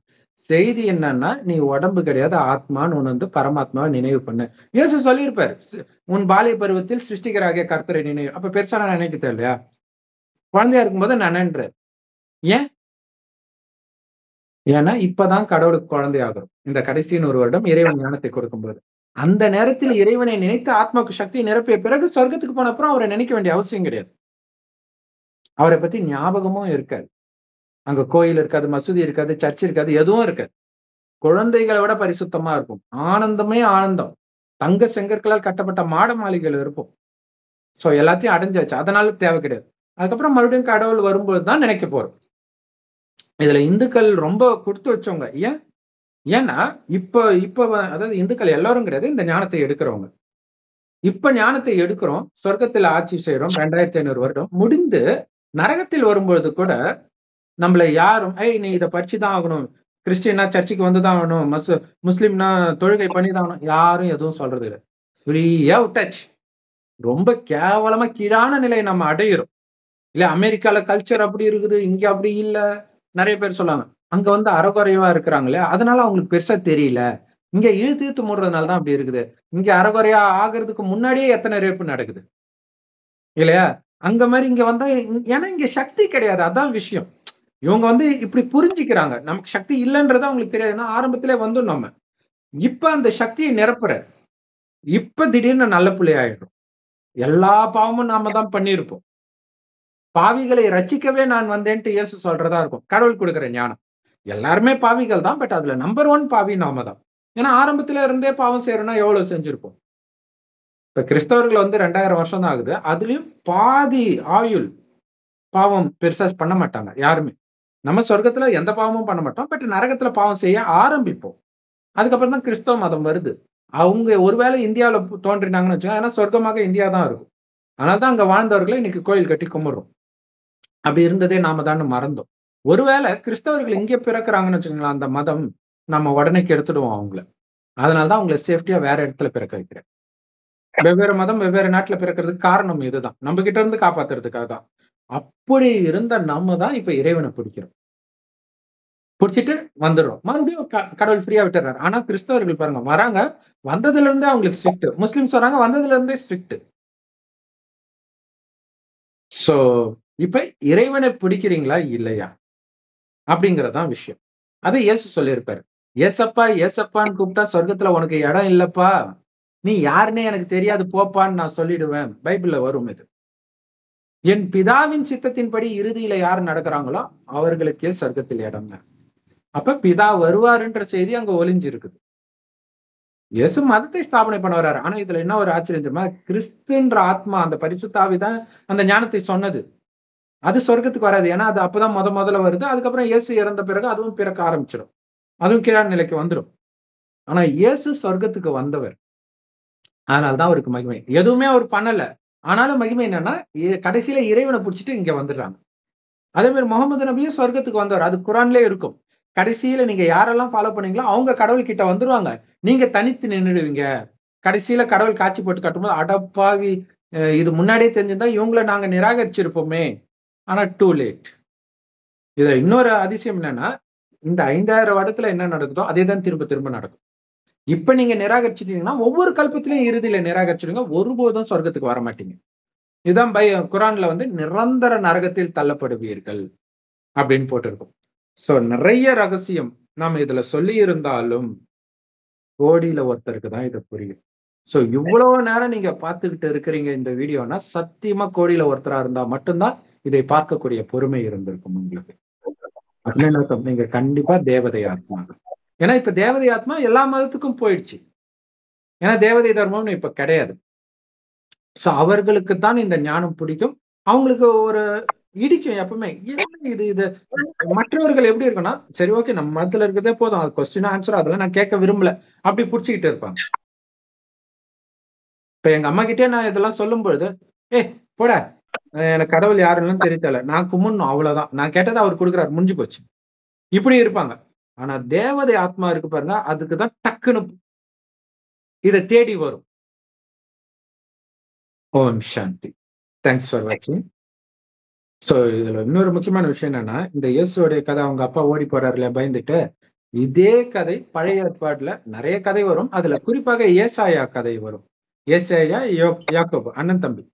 S1: செய்தி என்னன்னா, நீ உடம்பு கிடையாது, ஆத்மான்னு உணர்ந்து பரமாத்மாவை நினைவு பண்ணு. இயேசு சொல்லியிருப்பாரு, உன் பாலிய பருவத்தில் சிருஷ்டிகராகிய கர்த்தரை நினைவு. அப்ப பெருசா நான் நினைக்க தேவையா? குழந்தையா இருக்கும்போது நினைன்ற. ஏன்? ஏன்னா இப்பதான் கடவுளுக்கு குழந்தையாகிறோம். இந்த கடைசியின் ஒரு வருடம் இறைவன் ஞானத்தை கொடுக்கும்போது அந்த நேரத்தில் இறைவனை நினைத்து ஆத்மாவுக்கு சக்தியை நிரப்பிய பிறகு சொர்க்கத்துக்கு போன அப்புறம் அவரை நினைக்க வேண்டிய அவசியம் கிடையாது. அவரை பத்தி ஞாபகமும் இருக்காது. அங்க கோயில் இருக்காது, மசூதி இருக்காது, சர்ச் இருக்காது, எதுவும் இருக்காது. குழந்தைகளை விட பரிசுத்தமா இருக்கும். ஆனந்தமே ஆனந்தம். தங்க செங்கற்களால் கட்டப்பட்ட மாட மாளிகைகள் இருப்போம். சோ எல்லாத்தையும் அடைஞ்சாச்சு, அதனால தேவை கிடையாது. அதுக்கப்புறம் மறுபடியும் கடவுள் வரும்போது தான் நினைக்க போறோம். இதுல இந்துக்கள் ரொம்ப கொடுத்து வச்சவங்க. ஏன்னா இப்ப அதாவது இந்துக்கள் எல்லாரும் கிடையாது, இந்த ஞானத்தை எடுக்கிறவங்க. இப்ப ஞானத்தை எடுக்கிறோம், சொர்க்கத்தில் ஆட்சி செய்யறோம். 2500 வருடம் முடிந்து நரகத்தில் வரும்பொழுது கூட நம்மள யாரும் நீ இதை படிச்சுதான் ஆகணும், கிறிஸ்டியனா சர்ச்சுக்கு வந்துதான் ஆகணும், முஸ்லிம்னா தொழுகை பண்ணிதான் ஆகணும், யாரும் எதுவும் சொல்றது இல்லை. ஃப்ரீயா விட்டாச்சு. ரொம்ப கேவலமா கீழான நிலையை நம்ம அடையிறோம். இல்ல அமெரிக்கால கல்ச்சர் அப்படி இருக்குது, இங்க அப்படி இல்ல. நிறைய பேர் சொல்லாங்க அங்க வந்து அறகுறைவா இருக்கிறாங்களே, அதனால அவங்களுக்கு பெருசா தெரியல. இங்க இழுத்து மூடுறதுனால தான் அப்படி இருக்குது. இங்க அறகுறையா ஆகிறதுக்கு முன்னாடியே எத்தனை ரேப்பு நடக்குது இல்லையா? அங்க மாதிரி இங்க வந்தா, ஏன்னா இங்க சக்தி கிடையாது, அதான் விஷயம். இவங்க வந்து இப்படி புரிஞ்சுக்கிறாங்க, நமக்கு சக்தி இல்லைன்றதா அவங்களுக்கு தெரியாதுன்னா ஆரம்பத்திலே வந்து நம்ம இப்ப அந்த சக்தியை நிரப்புற, இப்ப திடீர்னு நல்ல பிள்ளை ஆயிடும். எல்லா பாவமும் நாம தான் பண்ணியிருப்போம். பாவிகளை ரட்சிக்கவே நான் வந்தேன்ட்டு இயேசு சொல்றதா இருக்கும் கடவுள் கொடுக்கிற ஞானம். எல்லாருமே பாவிகள் தான், பட் அதுல நம்பர் 1 பாவி நாம தான். ஏன்னா ஆரம்பத்துல இருந்தே பாவம் செய்யறோம்னா எவ்வளவு செஞ்சிருப்போம். இப்ப கிறிஸ்தவர்கள் வந்து 2000 வருஷம் தான் ஆகுது, அதுலயும் பாதி ஆயுள் பாவம் பெருசா பண்ண மாட்டாங்க யாருமே. நம்ம சொர்க்கத்துல எந்த பாவமும் பண்ண மாட்டோம், பட் நரகத்துல பாவம் செய்ய ஆரம்பிப்போம். அதுக்கப்புறம் தான் கிறிஸ்தவ மதம் வருது. அவங்க ஒருவேளை இந்தியாவில தோன்றினாங்கன்னு வச்சுக்கோங்க, ஏன்னா சொர்க்கமாக இந்தியா தான் இருக்கும். அதனால தான் அங்க வாழ்ந்தவர்களை இன்னைக்கு கோயில் கட்டி கும்பிடுறோம். அப்படி இருந்ததே நாம தான் மறந்தோம். ஒருவேளை கிறிஸ்தவர்கள் இங்கே பிறக்கிறாங்கன்னு வச்சுக்கோங்களேன், அந்த மதம் நம்ம உடனேக்கு எடுத்துடுவோம் அவங்கள. அதனாலதான் அவங்களை சேஃப்டியா வேற இடத்துல பிறக்க வைக்கிறேன். வெவ்வேறு மதம் வெவ்வேறு நாட்டுல பிறக்கிறதுக்கு காரணம் இதுதான், நம்ம கிட்ட இருந்து காப்பாத்துறதுக்காக தான். அப்படி இருந்த நம்ம தான் இப்ப இறைவனை பிடிக்கிறோம், பிடிச்சிட்டு வந்துடுறோம், மறுபடியும் கடவுள் ஃப்ரீயா விட்டுறாரு. ஆனா கிறிஸ்தவர்கள் பாருங்க, வராங்க, வந்ததுல இருந்தே அவங்களுக்கு ஸ்ட்ரிக்ட். முஸ்லிம்ஸ் வராங்க, வந்ததுல இருந்தே ஸ்ட்ரிக்ட். சோ இப்ப இறைவனை பிடிக்கிறீங்களா இல்லையா அப்படிங்கறதான் விஷயம். அதை இயேசு சொல்லியிருப்பாரு. ஏசப்பா ஏசப்பான்னு கூப்பிட்டா சொர்க்கத்துல உனக்கு இடம் இல்லப்பா, நீ யாருன்னே எனக்கு தெரியாது போப்பான்னு நான் சொல்லிடுவேன். பைபிள்ல வரும் இது. என் பிதாவின் சித்தத்தின்படி இறுதியில யார் நடக்கிறாங்களோ அவர்களுக்கே சொர்க்கத்தில் இடம். அப்ப பிதா வருவாருன்ற செய்தி அங்க ஒளிஞ்சு இருக்குது. இயேசு மதத்தை ஸ்தாபனை பண்ண வர்றாரு. ஆனா இதுல என்ன ஒரு ஆச்சரியம் தெரியுமா? கிறிஸ்துன்ற ஆத்மா, அந்த பரிசுத்த ஆவி தான் அந்த ஞானத்தை சொன்னது. அது சொர்க்கத்துக்கு வராது. ஏன்னா அது அப்பதான் முதல்ல வருது. அதுக்கப்புறம் இயேசு இறந்த பிறகு அதுவும் பிறக்க ஆரம்பிச்சிடும், அதுவும் கீழான நிலைக்கு வந்துடும். ஆனா இயேசு சொர்க்கத்துக்கு வந்தவர், அதனாலதான் அவருக்கு மகிமை. எதுவுமே அவர் பண்ணல, ஆனாலும் மகிமை என்னன்னா கடைசியில இறைவனை பிடிச்சிட்டு இங்க வந்துடுறாங்க. அதே மாதிரி முகமது நபியும் சொர்க்கத்துக்கு வந்தவர், அது குரான்லயே இருக்கும். கடைசியில நீங்க யாரெல்லாம் ஃபாலோ பண்ணீங்களோ அவங்க கடவுள் கிட்ட வந்துருவாங்க, நீங்க தனித்து நின்றுடுவீங்க. கடைசியில கடவுள் காட்சி போட்டு காட்டும்போது, அடப்பாவி, இது முன்னாடியே தெரிஞ்சிருந்தா இவங்கள நாங்க நிராகரிச்சிருப்போமே. ஆனா டூ லேட். இத இன்னொரு அதிசயம் என்னன்னா, இந்த 5000 வருடத்துல என்ன நடக்குதோ அதே தான் திரும்ப திரும்ப நடக்கும். இப்ப நீங்க நிராகரிச்சிட்டீங்கன்னா ஒவ்வொரு கல்பத்திலையும் இறுதியில நிராகரிச்சிடுங்க, ஒருபோதும் சொர்க்கத்துக்கு வர மாட்டீங்க. இதுதான் குரான்ல வந்து நிரந்தர நரகத்தில் தள்ளப்படுவீர்கள் அப்படின்னு போட்டிருக்கும். சோ நிறைய ரகசியம் நாம இதுல சொல்லி இருந்தாலும் கோடியில ஒருத்தருக்கு தான் இதை புரியும். சோ இவ்வளவு நேரம் நீங்க பார்த்துக்கிட்டு இருக்கிறீங்க இந்த வீடியோனா, சத்தியமா கோடியில ஒருத்தரா இருந்தா மட்டும்தான் இதை பார்க்கக்கூடிய பொறுமை இருந்திருக்கும் உங்களுக்கு. அப்படின்னு நீங்க கண்டிப்பா தேவதை ஆத்மா. ஏன்னா இப்ப தேவதை ஆத்மா எல்லா மதத்துக்கும் போயிடுச்சு. ஏன்னா தேவதை தர்மம்னு இப்ப கிடையாது. சோ அவர்களுக்கு தான் இந்த ஞானம் பிடிக்கும். அவங்களுக்கு ஒரு இடிக்கும் எப்பவுமே. இது மற்றவர்கள் எப்படி இருக்குன்னா, சரி ஓகே நம்ம மதத்துல இருக்கிறதே போதும், அது கொஸ்டின் ஆன்சர் அதெல்லாம் நான் கேட்க விரும்பல, அப்படி புடிச்சுக்கிட்டு இருப்பாங்க. இப்ப எங்க அம்மா கிட்டே நான் இதெல்லாம் சொல்லும் பொழுது, போட, எனக்கு கடவுள் யாருன்னு தெரியல, நான் கும்பிடணும் அவ்வளவுதான், நான் கேட்டதை அவர் கொடுக்குறாரு, முடிஞ்சு போச்சு, இப்படி இருப்பாங்க. ஆனா தேவதை ஆத்மா இருக்கு பாருங்க, அதுக்குதான் டக்குன்னு இதை தேடி வரும். ஓம் சாந்தி. தேங்க்ஸ் ஃபார் வாட்சிங். சோ இதுல இன்னொரு முக்கியமான விஷயம் என்னன்னா, இந்த இயேசுடைய கதை, அவங்க அப்பா ஓடி போறாருல பயந்துட்டு, இதே கதை பழைய ஏற்பாடுல நிறைய கதை வரும். அதுல குறிப்பாக ஏசாயா கதை வரும். ஏசாயா, யாக்கோபு அண்ணன் தம்பி.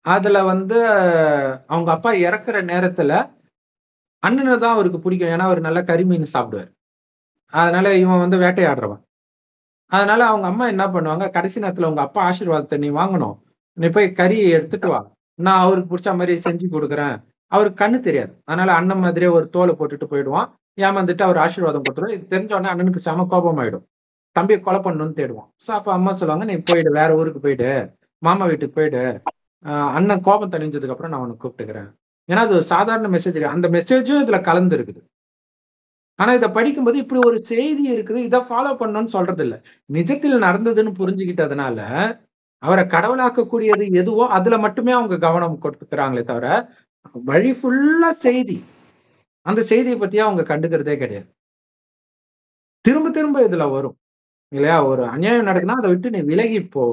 S1: அதுல வந்து அவங்க அப்பா இறக்குற நேரத்துல அண்ணனை தான் அவருக்கு பிடிக்கும். ஏன்னா அவர் நல்லா கறிமீன் சாப்பிடுவார். அதனால இவன் வந்து வேட்டையாடுறவன். அதனால அவங்க அம்மா என்ன பண்ணுவாங்க, கடைசி நேரத்துல உங்க அப்பா ஆசீர்வாதத்தை நீ வாங்கணும், நீ போய் கறியை எடுத்துட்டு வா, நான் அவருக்கு பிடிச்ச மாதிரி செஞ்சு கொடுக்குறேன். அவருக்கு கண்ணு தெரியாது, அதனால அண்ணன் மாதிரியே ஒரு தோலை போட்டுட்டு போயிடுவான். ஏமாந்துட்டு அவர் ஆசீர்வாதம் கொடுத்துருவோம். இது தெரிஞ்ச உடனே அண்ணனுக்கு செம கோபம் ஆயிடும், தம்பியை கொலை பண்ணணும்னு தேடுவான். சோ அப்ப அம்மா சொல்லுவாங்க, நீ போயிடு, வேற ஊருக்கு போயிடு, மாமா வீட்டுக்கு போயிடு, அண்ணன் கோபம் தெளிஞ்சதுக்கு அப்புறம் நான் உனக்கு கூப்பிட்டுக்கிறேன். ஏன்னா அது ஒரு சாதாரண மெசேஜ், அந்த மெசேஜும் இதுல கலந்து இருக்குது. ஆனா இதை படிக்கும்போது இப்படி ஒரு செய்தி இருக்குது, இதை ஃபாலோ பண்ணணும்னு சொல்றது இல்ல, நிஜத்தில் நடந்ததுன்னு புரிஞ்சுக்கிட்டதுனால அவரை கடவுளாக்கக்கூடியது எதுவோ அதுல மட்டுமே அவங்க கவனம் கொடுத்துக்கிறாங்களே தவிர, வழி ஃபுல்லா செய்தி, அந்த செய்தியை பத்தியே அவங்க கண்டுக்கிறதே கிடையாது. திரும்ப திரும்ப இதுல வரும் இல்லையா, ஒரு அநியாயம் நடக்குன்னா அதை விட்டு நீ விலகி போ,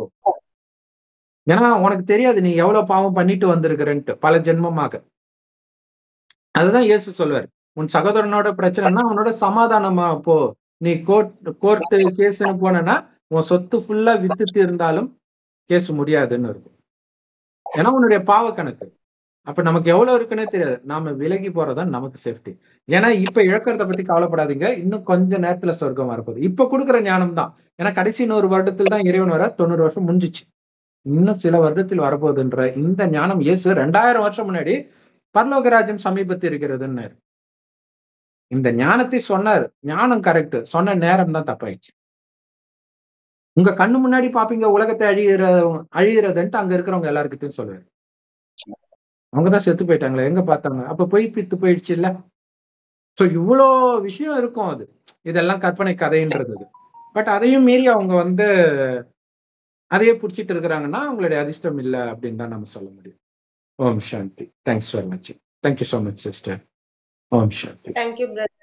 S1: ஏன்னா உனக்கு தெரியாது நீ எவ்வளவு பாவம் பண்ணிட்டு வந்திருக்கிறன்ட்டு பல ஜென்மமாக. அதுதான் இயேசு சொல்வார், உன் சகோதரனோட பிரச்சனைனா அவனோட சமாதானமா போ. நீ கோர்ட்டு கேஸ்ன்னு போனா உன் சொத்து ஃபுல்லா வித்து தீர்ந்தாலும் கேஸ் முடியாதுன்னு இருக்கும். ஏன்னா உன்னுடைய பாவ கணக்கு. அப்ப நமக்கு எவ்வளவு இருக்குன்னே தெரியாது, நாம விலகி போறதான் நமக்கு சேஃப்டி. ஏன்னா இப்ப இழக்கிறத பத்தி கவலைப்படாதீங்க, இன்னும் கொஞ்ச நேரத்துல சொர்க்கம் வரப்போகுது. இப்ப கொடுக்குற ஞானம் தான். ஏன்னா கடைசி 100 வருடத்தில் தான் இறைவன் வர, 90 வருஷம் முடிஞ்சிச்சு, இன்னும் சில வருடத்தில் வரப்போகுதுன்ற இந்த ஞானம் இயேசு 2000 வருஷம் முன்னாடி பரலோக ராஜ்யம் சமீபத்தில் இருக்கிறதுன்னு இந்த ஞானத்தை சொன்னார். ஞானம் கரெக்ட், சொன்ன நேரம் தான் தப்பாயிடுச்சு. உங்க கண்ணு முன்னாடி பாப்பீங்க உலகத்தை அழிகிறதுன்ட்டு அங்க இருக்கிறவங்க எல்லாருக்கிட்டையும் சொல்லுவாரு. அவங்கதான் செத்து போயிட்டாங்களே, எங்க பார்த்தாங்க, அப்ப பொய் பித்து போயிடுச்சு இல்ல. சோ இவ்வளோ விஷயம் இருக்கும், அது இதெல்லாம் கற்பனை கதைன்றது. பட் அதையும் மீறி அவங்க வந்து அதையே புடிச்சிட்டு இருக்கிறாங்கன்னா அவங்களுடைய அதிர்ஷ்டம் இல்லை அப்படின்னு தான் நம்ம சொல்ல முடியும். ஓம் சாந்தி. தேங்க்ஸ் ஃபார் வாட்சிங். Thank you so much sister. Om Shanti.
S2: Thank you brother.